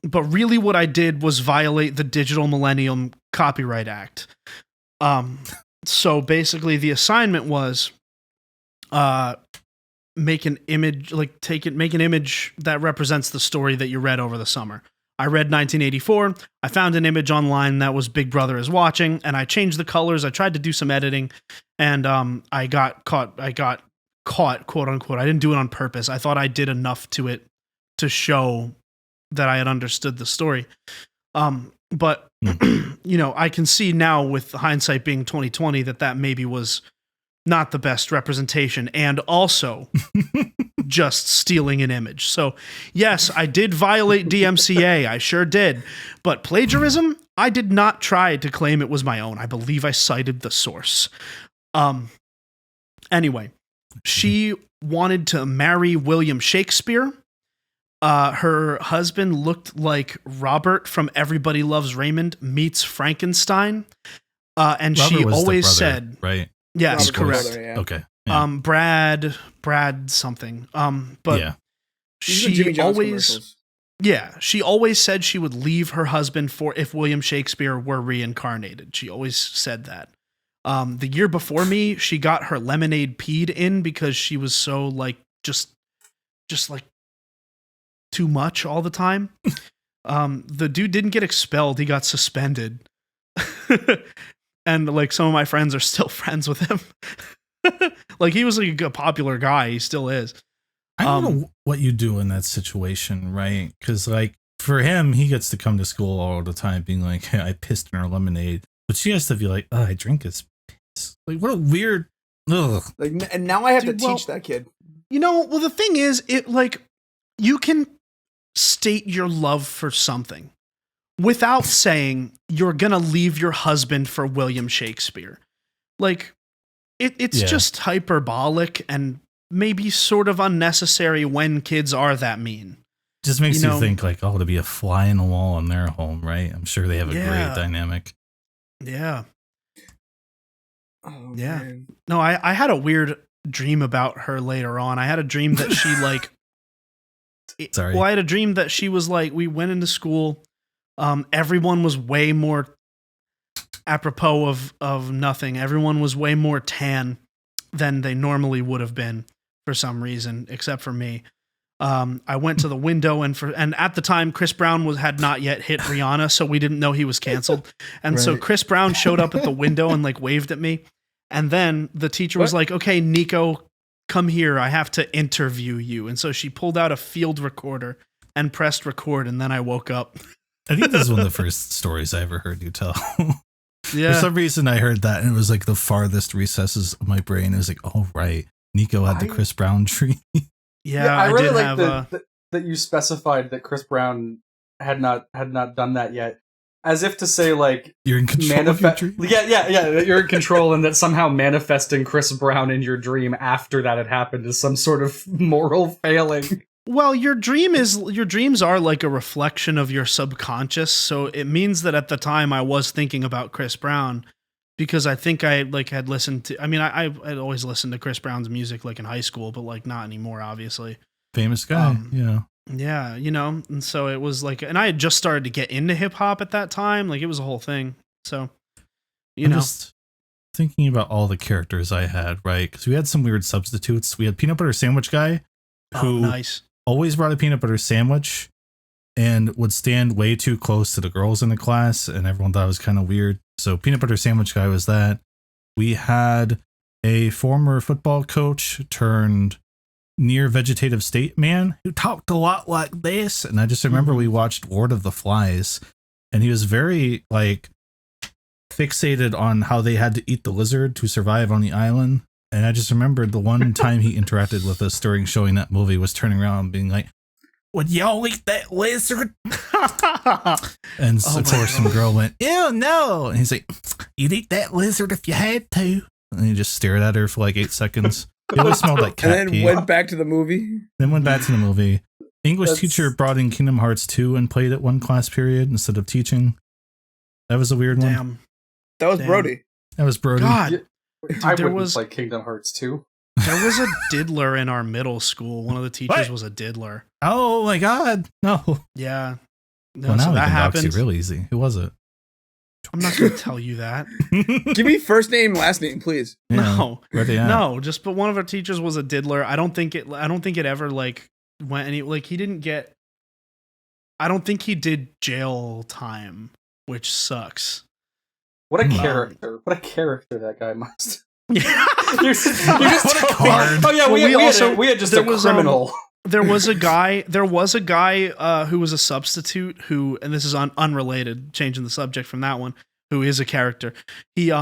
But really what I did was violate the Digital Millennium Copyright Act. So basically the assignment was make an image that represents the story that you read over the summer. I read 1984. I found an image online that was Big Brother is Watching, and I changed the colors. I tried to do some editing, and I got caught, quote unquote. I didn't do it on purpose. I thought I did enough to it to show that I had understood the story. But you know, I can see now with hindsight being 2020 that maybe was not the best representation, and also just stealing an image. So yes, I did violate DMCA. I sure did. But plagiarism, I did not try to claim it was my own. I believe I cited the source. Anyway, she wanted to marry William Shakespeare. Her husband looked like Robert from Everybody Loves Raymond meets Frankenstein. And Robert she was always the brother, said, right? Yes, Robert's correct. brother, yeah. Okay. Yeah. Brad something. But yeah. she always said she would leave her husband for if William Shakespeare were reincarnated. She always said that. The year before me, she got her lemonade peed in because she was so like just like too much all the time. The dude didn't get expelled; he got suspended. And like some of my friends are still friends with him. Like he was like a popular guy. He still is. I don't know what you do in that situation, right? Because like for him, he gets to come to school all the time being like, hey, I pissed in our lemonade. But she has to be like, oh, I drink his piss. Like what a weird ugh. Like, and now I have to teach that kid. You know, well the thing is, it like you can state your love for something without saying you're gonna leave your husband for William Shakespeare. Like, it's just hyperbolic and maybe sort of unnecessary when kids are that mean. Just makes you think like, oh, to be a fly in the wall in their home, right? I'm sure they have a great dynamic. Yeah. Oh, yeah. Man. No, I had a weird dream about her later on. I had a dream that she like... Sorry. Well, I had a dream that she was like, we went into school... everyone was way more apropos of nothing. Everyone was way more tan than they normally would have been for some reason, except for me. I went to the window and at the time Chris Brown had not yet hit Rihanna, so we didn't know he was canceled. And so Chris Brown showed up at the window and like waved at me. And then the teacher was like, okay, Nicco, come here. I have to interview you. And so she pulled out a field recorder and pressed record. And then I woke up. I think this is one of the first stories I ever heard you tell. Yeah. For some reason, I heard that, and it was like the farthest recesses of my brain. It was like, oh, right. Nicco had the Chris Brown tree. Yeah, I really like that you specified that Chris Brown had not done that yet, as if to say like you're in control of your dream. Yeah. You're in control, and that somehow manifesting Chris Brown in your dream after that had happened is some sort of moral failing. Well, your dreams are like a reflection of your subconscious. So it means that at the time I was thinking about Chris Brown because I think I like had listened to, I mean, I'd always listened to Chris Brown's music like in high school, but like not anymore, obviously. Famous guy. Yeah. You know, and so it was like, and I had just started to get into hip hop at that time. Like it was a whole thing. So, I'm just thinking about all the characters I had, right? Because we had some weird substitutes. We had Peanut Butter Sandwich Guy who always brought a peanut butter sandwich and would stand way too close to the girls in the class, and everyone thought it was kind of weird. So Peanut Butter Sandwich Guy was that. We had a former football coach turned near vegetative state man who talked a lot like this. And I just remember we watched Lord of the Flies, and he was very like fixated on how they had to eat the lizard to survive on the island. And I just remembered the one time he interacted with us during showing that movie was turning around and being like, "Would y'all eat that lizard?" And of course, some girl went, "Ew, no." And he's like, "You'd eat that lizard if you had to." And he just stared at her for like 8 seconds. It always smelled like cat and then pee. went back to the movie. English teacher brought in Kingdom Hearts 2 and played it one class period instead of teaching. That was a weird one. That was Brody. That was Brody. God. Dude, I wouldn't play Kingdom Hearts 2. There was a diddler in our middle school. One of the teachers was a diddler. Oh my God. No. Yeah. No, Well, now so we that can dox happened. you real easy. Who was it? I'm not going to tell you that. Give me first name, last name, please. Yeah. No. Where they at? No, but one of our teachers was a diddler. I don't think it ever like went any, like he didn't get, I don't think he did jail time, which sucks. What a character. What a character that guy must. Yeah. You're just What a card. Oh yeah, Well, we had just a criminal. There was a guy who was a substitute who, and this is unrelated, changing the subject from that one, who is a character. He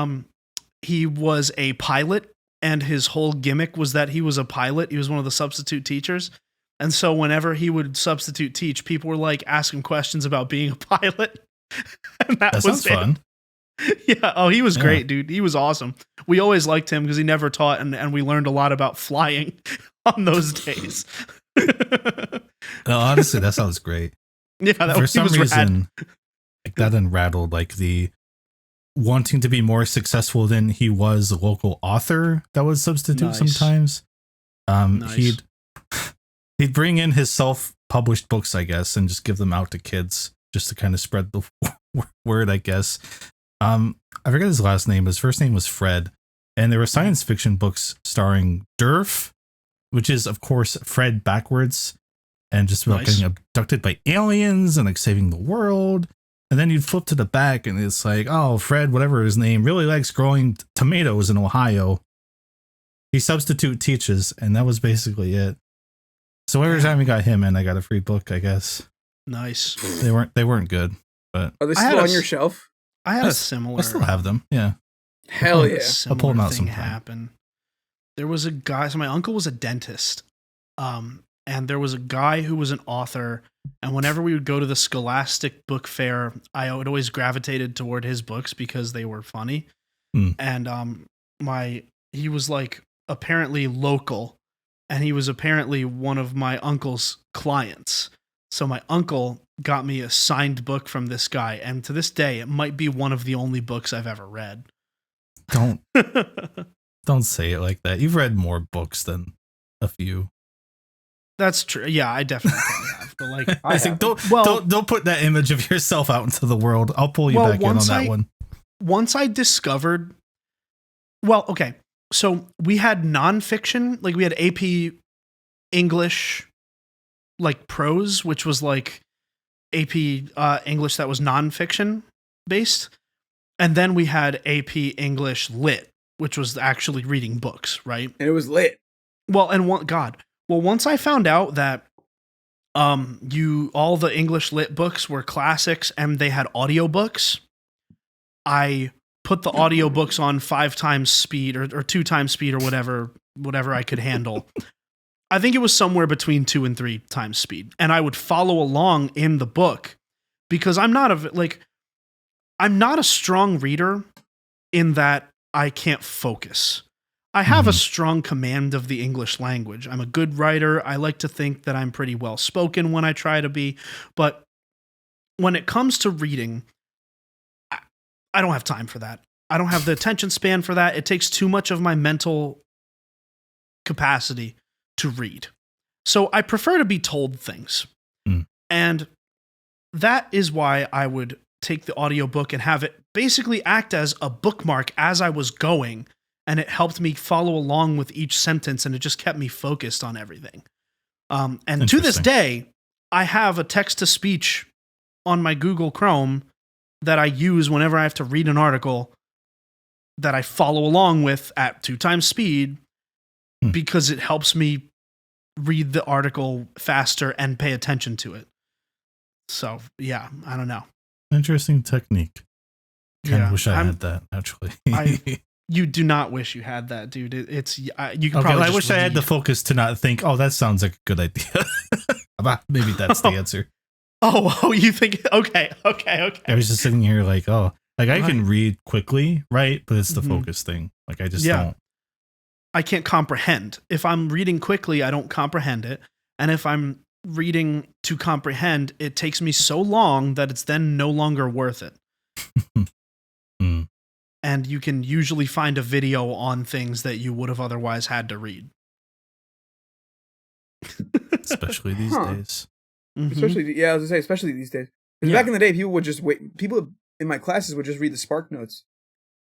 was a pilot, and his whole gimmick was that he was a pilot. He was one of the substitute teachers. And so whenever he would substitute teach, people were like asking questions about being a pilot. And that sounds fun. Yeah. Oh, he was great, dude. He was awesome. We always liked him because he never taught, and we learned a lot about flying on those days. No, honestly, that sounds great. Yeah, for some reason, rad. like that unrattled like the wanting to be more successful than he was a local author that would substitute sometimes. Nice. He'd bring in his self-published books, I guess, and just give them out to kids just to kind of spread the word, I guess. I forget his last name. His first name was Fred, and there were science fiction books starring Durf, which is of course Fred backwards, and just about getting abducted by aliens and like saving the world. And then you'd flip to the back and it's like, oh, Fred, whatever his name, really likes growing tomatoes in Ohio. He substitute teaches, and that was basically it. So every time we got him in, I got a free book, I guess. Nice. They weren't good, but are they still on your shelf? I had a similar. I still have them. Yeah. Hell yeah. I'll pull them out sometime. sometime. Happened. There was a guy. So my uncle was a dentist, and there was a guy who was an author. And whenever we would go to the Scholastic Book Fair, I would always gravitated toward his books because they were funny. And he was like apparently local, and he was apparently one of my uncle's clients. So my uncle got me a signed book from this guy, and to this day, it might be one of the only books I've ever read. Don't say it like that. You've read more books than a few. That's true. Yeah, I definitely have. But like, I think don't put that image of yourself out into the world. I'll pull you back in on that one. Once I discovered, okay, so we had nonfiction, like we had AP English, like prose, which was like AP English that was nonfiction based, and then we had AP English lit, which was actually reading books, right? And it was lit. Well, and once I found out that all the English lit books were classics and they had audiobooks, I put the audiobooks on 5 times speed or 2 times speed or whatever I could handle. I think it was somewhere between 2 and 3 times speed. And I would follow along in the book because I'm not a strong reader in that I can't focus. I have a strong command of the English language. I'm a good writer. I like to think that I'm pretty well spoken when I try to be. But when it comes to reading, I don't have time for that. I don't have the attention span for that. It takes too much of my mental capacity to read. So I prefer to be told things. And that is why I would take the audiobook and have it basically act as a bookmark as I was going. And it helped me follow along with each sentence, and it just kept me focused on everything. And to this day, I have a text-to-speech on my Google Chrome that I use whenever I have to read an article that I follow along with at 2 times speed because it helps me read the article faster and pay attention to it. So, yeah, I don't know. Interesting technique. Kind of wish I had that, actually. You do not wish you had that, dude. It's you can okay, probably. I wish I had the focus to not think, oh, that sounds like a good idea. Maybe that's the answer. Oh, you think? Okay. I was just sitting here like, oh, like I can read quickly, right? But it's the focus thing. Like I just don't. I can't comprehend. If I'm reading quickly, I don't comprehend it. And if I'm reading to comprehend, it takes me so long that it's then no longer worth it. And you can usually find a video on things that you would have otherwise had to read. Especially these days. Especially, I was gonna say, especially these days. Because back in the day, people would just wait. People in my classes would just read the Spark Notes.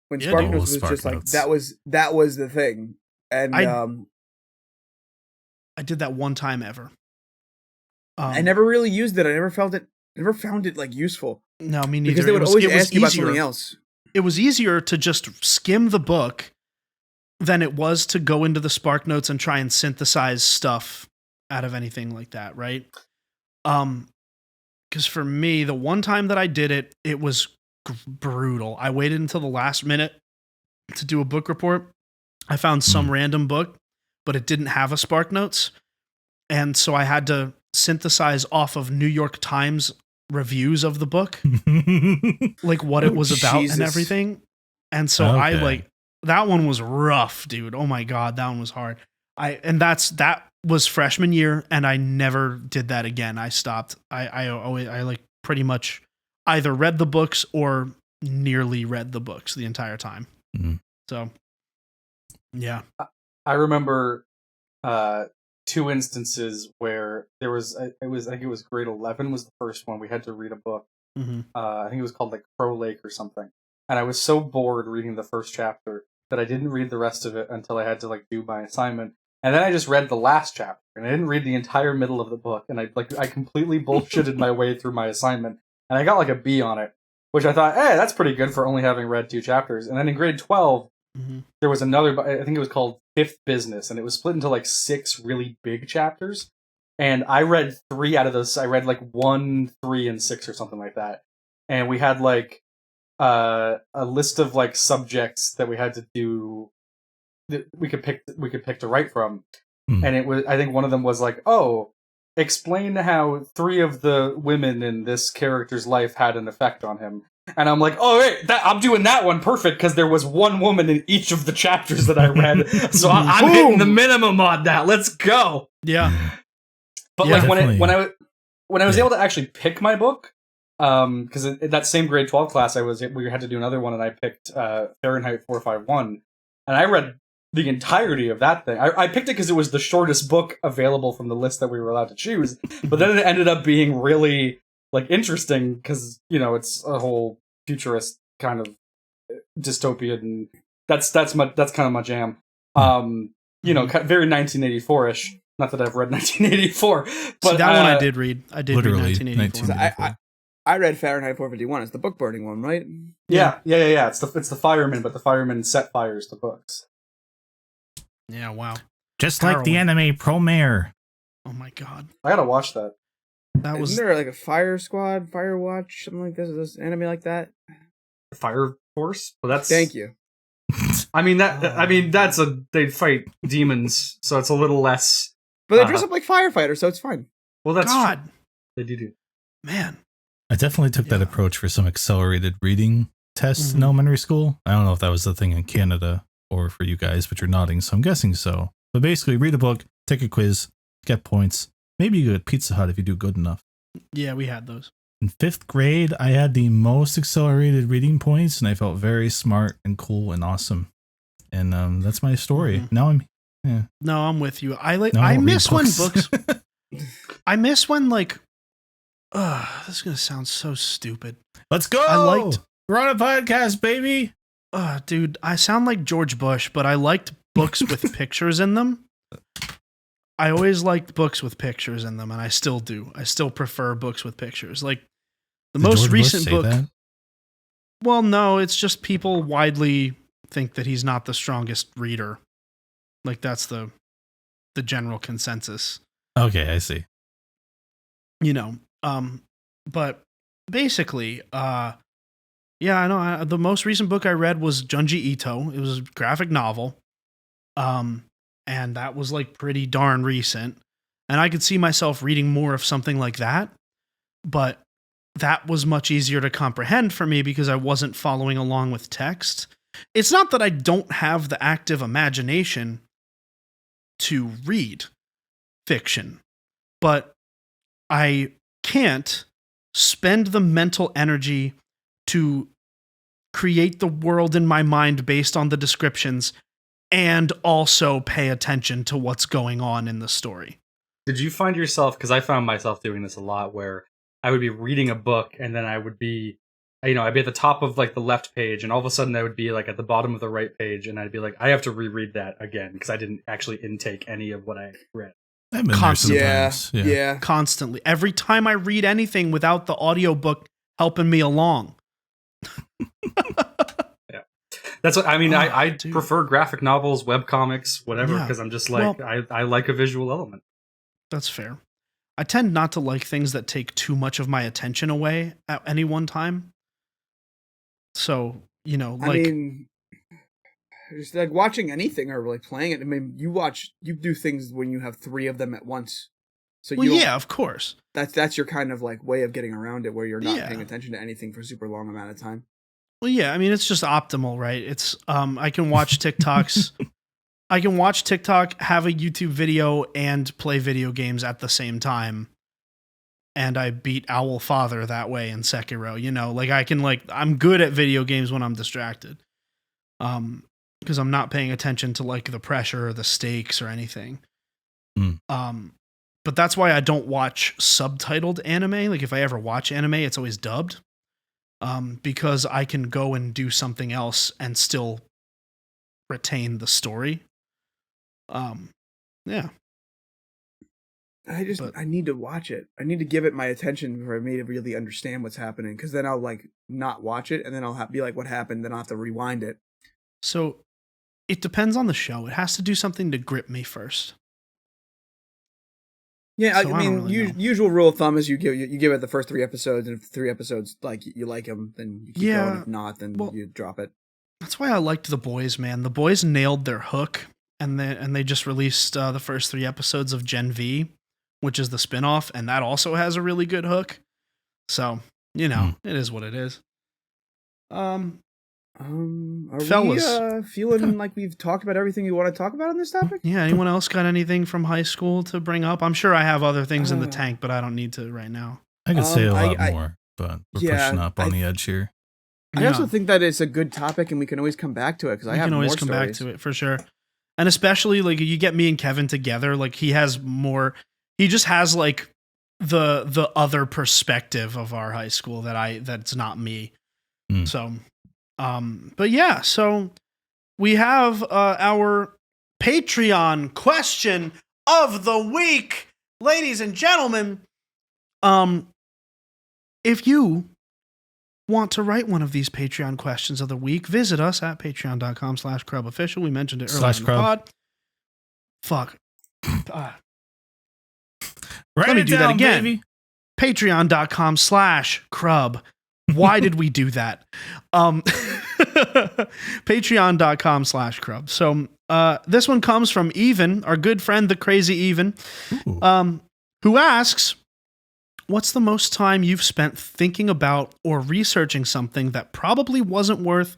When Spark Notes was just like that was the thing. And I did that one time ever. I never really used it. I never found it like useful. No, me neither. Because they would always ask you about something else. It was easier to just skim the book than it was to go into the Spark Notes and try and synthesize stuff out of anything like that, right? Because for me, the one time that I did it, it was brutal. I waited until the last minute to do a book report. I found some random book, but it didn't have a Spark Notes. And so I had to synthesize off of New York Times reviews of the book, like what it was about and everything. And so I that one was rough, dude. Oh my God, that one was hard. That was freshman year, and I never did that again. I stopped. I like pretty much either read the books or nearly read the books the entire time. So, yeah. I remember two instances where there was, I think it was grade 11 was the first one. We had to read a book. I think it was called like Crow Lake or something. And I was so bored reading the first chapter that I didn't read the rest of it until I had to like do my assignment. And then I just read the last chapter, and I didn't read the entire middle of the book. And I completely bullshitted my way through my assignment, and I got like a B on it, which I thought, hey, that's pretty good for only having read 2 chapters. And then in grade 12, there was another, I think it was called Fifth Business, and it was split into like 6 really big chapters. And I read 3 out of those. I read like 1, 3, and 6 or something like that. And we had like a list of like subjects that we had to do that we could pick to write from. And it was, I think one of them was like, oh, explain how 3 of the women in this character's life had an effect on him. And I'm like, oh wait, I'm doing that one perfect because there was 1 woman in each of the chapters that I read, so I'm hitting the minimum on that. Let's go. Yeah. But like when I was able to actually pick my book, because in that same grade 12 class we had to do another one, and I picked Fahrenheit 451, and I read the entirety of that thing. I picked it because it was the shortest book available from the list that we were allowed to choose. But then it ended up being really like interesting because, you know, it's a whole futurist kind of dystopia, and that's kind of my jam. You know, very 1984-ish. Not that I've read 1984, but see, that one I did read. I did read 1984. I read Fahrenheit 451. It's the book burning one, right? Yeah. It's the firemen, but the firemen set fires to books. Yeah, wow. Just like the anime Promare. Oh my God. I gotta watch that. Isn't there like a Fire Squad, Fire Watch, something like this? Is this anime like that? Fire Force? Well, that's... Thank you. I mean, that's they fight demons, so it's a little less... But they dress up like firefighters, so it's fine. Well, that's God. True. They do. Man. I definitely took that approach for some accelerated reading tests in elementary school. I don't know if that was the thing in Canada or for you guys, but you're nodding, so I'm guessing so. But basically, read a book, take a quiz, get points. Maybe you go at Pizza Hut if you do good enough. Yeah, we had those. In 5th grade, I had the most accelerated reading points, and I felt very smart and cool and awesome. And that's my story. Now No, I'm with you. I miss when books. I miss when like. This is gonna sound so stupid. Let's go. We're on a podcast, baby. Dude, I sound like George Bush, but I liked books with pictures in them. I always liked books with pictures in them, and I still do. I still prefer books with pictures. Like the most George recent Bush book. that? Well, no, it's just people widely think that he's not the strongest reader. Like that's the general consensus. Okay, I see. You know, but basically, Yeah, I know. The most recent book I read was Junji Ito. It was a graphic novel. And that was like pretty darn recent. And I could see myself reading more of something like that. But that was much easier to comprehend for me because I wasn't following along with text. It's not that I don't have the active imagination to read fiction, but I can't spend the mental energy to create the world in my mind based on the descriptions and also pay attention to what's going on in the story. Did you find yourself, because I found myself doing this a lot, where I would be reading a book and then I would be, I'd be at the top of like the left page and all of a sudden I would be like at the bottom of the right page and I'd be like, I have to reread that again because I didn't actually intake any of what I read. Constantly. Yeah. Constantly. Every time I read anything without the audiobook helping me along. Yeah. That's what I mean. I prefer graphic novels, webcomics, whatever, because I'm just like, I like a visual element. That's fair. I tend not to like things that take too much of my attention away at any one time. So, it's like watching anything or like playing it. I mean, you do things when you have 3 of them at once. So of course. That's your kind of like way of getting around it, where you're not paying attention to anything for a super long amount of time. Well, yeah, I mean, it's just optimal, right? It's I can watch TikToks. I can watch TikTok, have a YouTube video, and play video games at the same time. And I beat Owl Father that way in Sekiro. I'm good at video games when I'm distracted. Because I'm not paying attention to like the pressure or the stakes or anything. But that's why I don't watch subtitled anime. Like if I ever watch anime, it's always dubbed. Because I can go and do something else and still retain the story. Yeah. I need to watch it. I need to give it my attention for me to really understand what's happening. Because then I'll like not watch it, and then I'll be like, "What happened?" Then I'll have to rewind it. So it depends on the show. It has to do something to grip me first. Yeah, so I mean, usual rule of thumb is you give it the first 3 episodes, and if 3 episodes like you like them, then you keep going. If not, then you drop it. That's why I liked The Boys, man. The Boys nailed their hook, and they just released the first 3 episodes of Gen V, which is the spinoff, and that also has a really good hook. So it is what it is. Are fellas, we feeling like we've talked about everything you want to talk about on this topic? Yeah, anyone else got anything from high school to bring up? I'm sure I have other things in the tank, but I don't need to right now. I could say a lot more, but we're pushing up on the edge here. I also think that it's a good topic, and we can always come back to it because I have more stories. We can always come back to it for sure. And especially like you get me and Kevin together, like he has more. He just has like the other perspective of our high school that's not me. So. But yeah, so we have our Patreon question of the week, ladies and gentlemen. If you want to write one of these Patreon questions of the week, visit us at patreon.com/crubofficial. We mentioned it earlier in the pod. Fuck. Let me do that again. Baby. Patreon.com/crub. Why did we do that? Patreon.com/crub. So this one comes from Even, our good friend, TheCrazyEven, who asks, what's the most time you've spent thinking about or researching something that probably wasn't worth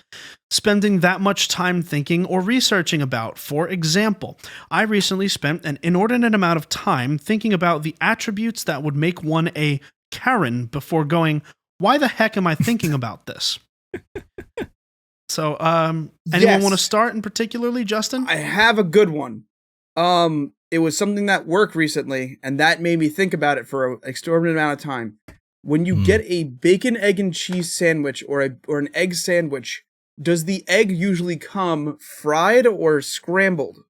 spending that much time thinking or researching about? For example, I recently spent an inordinate amount of time thinking about the attributes that would make one a Karen before going, why the heck am I thinking about this? So, anyone want to start in particularly, Justin? I have a good one. It was something that worked recently, and that made me think about it for an extraordinary amount of time. When you get a bacon, egg, and cheese sandwich or an egg sandwich, does the egg usually come fried or scrambled?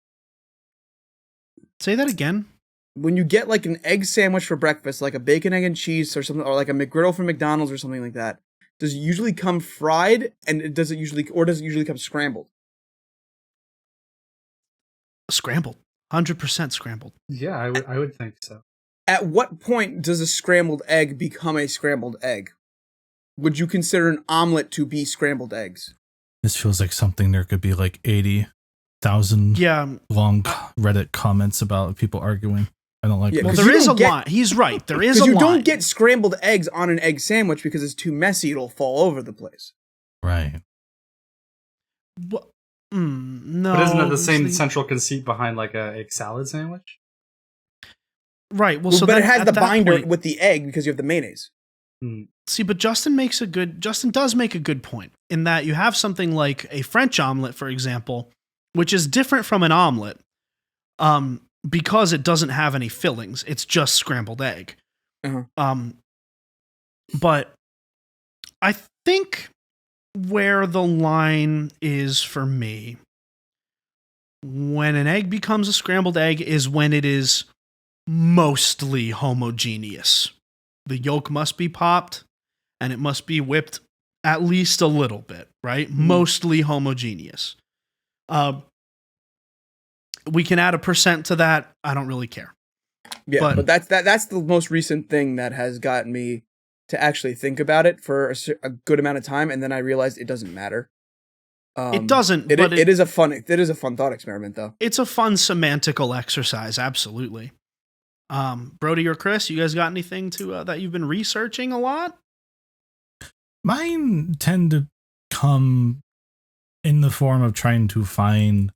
Say that again. When you get like an egg sandwich for breakfast, like a bacon, egg, and cheese or something, or like a McGriddle from McDonald's or something like that, does it usually come fried, and does it usually come scrambled? Scrambled. 100% scrambled. Yeah, I would think so. At what point does a scrambled egg become a scrambled egg? would you consider an omelet to be scrambled eggs? This feels like something there could be like 80,000 long Reddit comments about people arguing. I don't like Well, there is a lot. He's right. There is a lot. Because you don't get scrambled eggs on an egg sandwich because it's too messy. It'll fall over the place. Right. No. But isn't that the same central conceit behind like a egg salad sandwich? Right. Well, but it has the binder with the egg because you have the mayonnaise. See, but Justin does make a good point in that you have something like a French omelet, for example, which is different from an omelet, because it doesn't have any fillings. It's just scrambled egg. But I think where the line is for me, when an egg becomes a scrambled egg, is when it is mostly homogeneous. The yolk must be popped and it must be whipped at least a little bit, right? Mostly homogeneous. We can add a % to that. I don't really care. Yeah, but that's the most recent thing that has gotten me to actually think about it for a good amount of time, and then I realized it doesn't matter. It doesn't. It is a fun thought experiment, though. It's a fun semantical exercise, absolutely. Brody or Chris, you guys got anything to that you've been researching a lot? Mine tend to come in the form of trying to find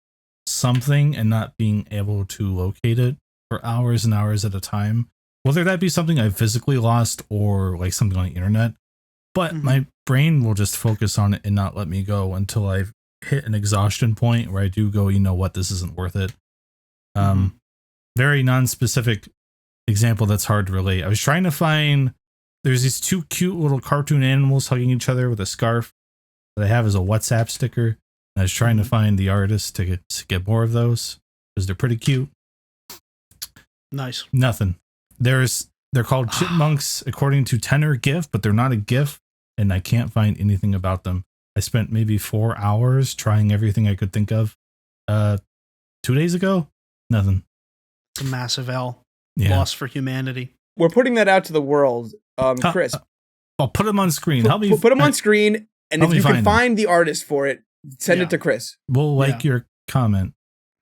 something and not being able to locate it for hours and hours at a time. Whether that be something I physically lost or like something on the internet. But my brain will just focus on it and not let me go until I've hit an exhaustion point where I do go, you know what, this isn't worth it. Very non-specific example that's hard to relate. I was trying to find, there's these two cute little cartoon animals hugging each other with a scarf that I have as a WhatsApp sticker. And I was trying to find the artist to get more of those because they're pretty cute. Nice. Nothing. They're called chipmunks according to Tenor GIF, but they're not a GIF, and I can't find anything about them. I spent maybe 4 hours trying everything I could think of. 2 days ago, nothing. It's a massive L. Yeah. Loss for humanity. We're putting that out to the world, Chris. I'll put them on screen. Help me put them on screen, and if you can find the artist for it, send it to Chris. We'll like your comment.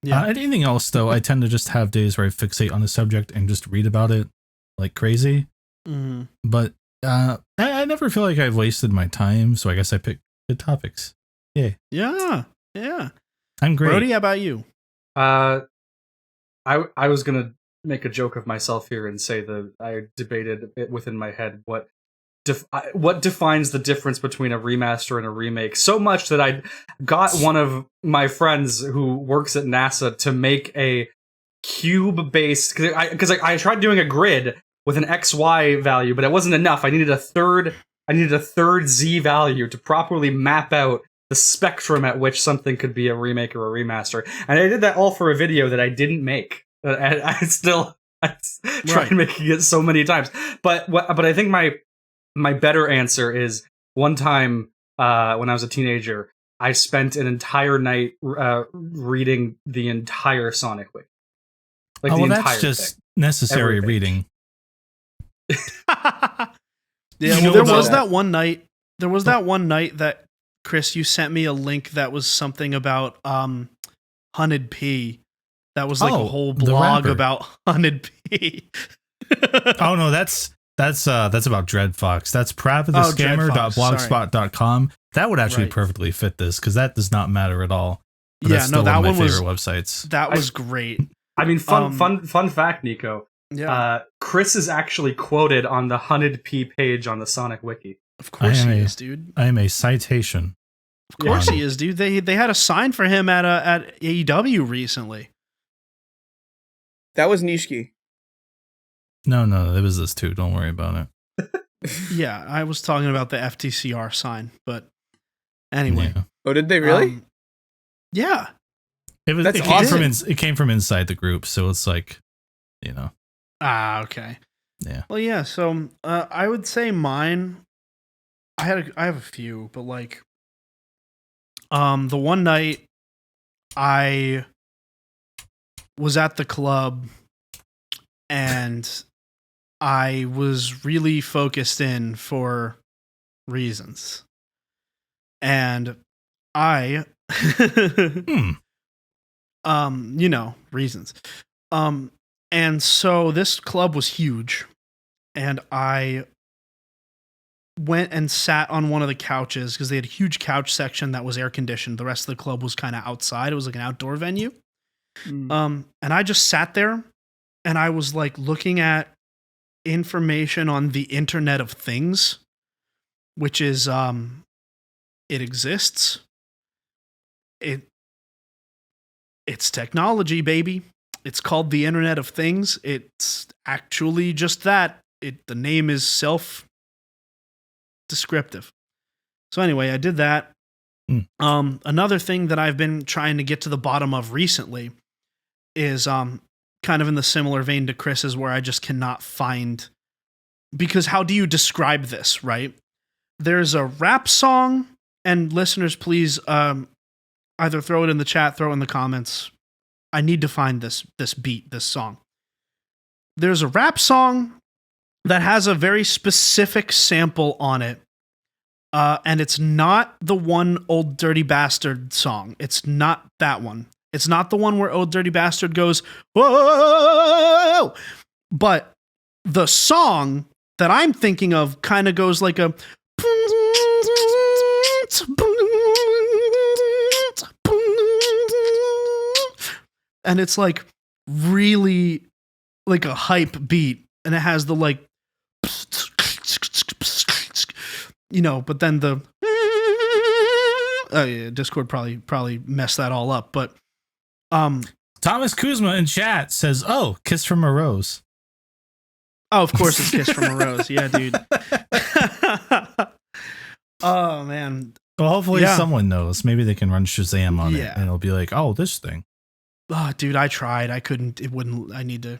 Yeah. Anything else, though, I tend to just have days where I fixate on a subject and just read about it like crazy. But I never feel like I've wasted my time, so I guess I pick good topics. Yay. Yeah. I'm great. Brody, how about you? I was going to make a joke of myself here and say that I debated it within my head what defines the difference between a remaster and a remake, so much that I got one of my friends who works at NASA to make a cube-based, because I tried doing a grid with an XY value, but it wasn't enough. I needed a third Z value to properly map out the spectrum at which something could be a remake or a remaster. And I did that all for a video that I didn't make. I tried making it so many times. But I think my better answer is one time when I was a teenager, I spent an entire night reading the entire Sonic Wiki. Like the entire that's just thing. Necessary reading. There was that one night that Chris, you sent me a link that was something about Hunted P. That was like a whole blog about Hunted P. Oh no, that's about Dread Fox. That's prapthescammer.blogspot.com. That would actually perfectly fit this because that does not matter at all. But that's still one of my favorite websites. That was great. I mean, fun fact, Nicco. Yeah. Chris is actually quoted on the Hunted P page on the Sonic Wiki. Of course he is, dude. I am a citation. Of course he is, dude. They had a sign for him at AEW recently. That was Nishiki. No, it was this too. Don't worry about it. Yeah, I was talking about the FTCR sign, but anyway. Yeah. Oh, did they really? Yeah. It came from inside the group, so it's like, you know. Okay. Yeah. Well, yeah. So I would say mine. I have a few, but like, the one night I was at the club and I was really focused in for reasons. And I, reasons. And so this club was huge, and I went and sat on one of the couches because they had a huge couch section that was air conditioned. The rest of the club was kind of outside. It was like an outdoor venue. And I just sat there and I was like looking at information on the Internet of Things, which is, it exists. It's technology, baby. It's called the Internet of Things. It's actually just that. The name is self-descriptive. So anyway, I did that. Another thing that I've been trying to get to the bottom of recently is kind of in the similar vein to Chris's, where I just cannot find, because how do you describe this, right? There's a rap song, and listeners, please either throw it in the chat, throw it in the comments. I need to find this beat, this song. There's a rap song that has a very specific sample on it. And it's not the one Old Dirty Bastard song. It's not that one. It's not the one where Old Dirty Bastard goes, whoa! But the song that I'm thinking of kind of goes like a... And it's like really like a hype beat. And it has the like... but then the... Discord probably messed that all up, but... Thomas Kuzma in chat says, "Oh, Kiss from a Rose." Oh, of course it's Kiss from a Rose. Yeah, dude. Oh, man. Well, hopefully someone knows. Maybe they can run Shazam on it, and it'll be like, oh, this thing. Oh, dude, I tried. I couldn't. It wouldn't. I need to.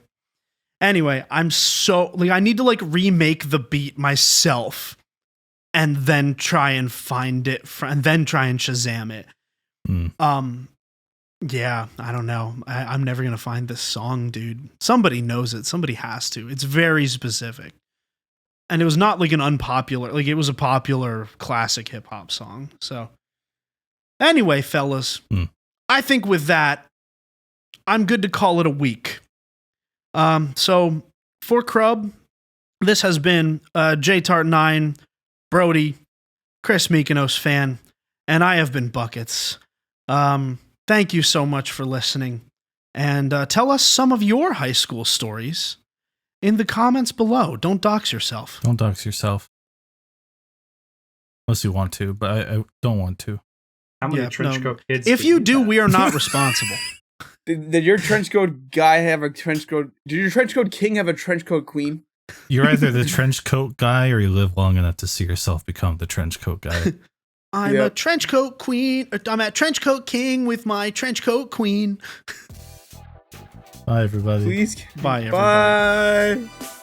Anyway, I'm so... like, I need to, like, remake the beat myself and then try and find it, and then try and Shazam it. Yeah, I don't know. I'm never going to find this song, dude. Somebody knows it. Somebody has to. It's very specific. And it was not like an unpopular, like it was a popular classic hip hop song. So anyway, fellas, I think with that, I'm good to call it a week. So for Crub, this has been JTart9, Brody, Chris Mykonos fan, and I have been Buckets. Thank you so much for listening, and tell us some of your high school stories in the comments below. Don't dox yourself. Don't dox yourself. Unless you want to, but I don't want to. How many trench coat kids? If you do, we are not responsible. Did your trench coat guy have a trench coat? Did your trench coat king have a trench coat queen? You're either the trench coat guy or you live long enough to see yourself become the trench coat guy. I'm a trench coat queen. I'm a trench coat king with my trench coat queen. Bye, everybody. Please. Bye, everybody. Bye.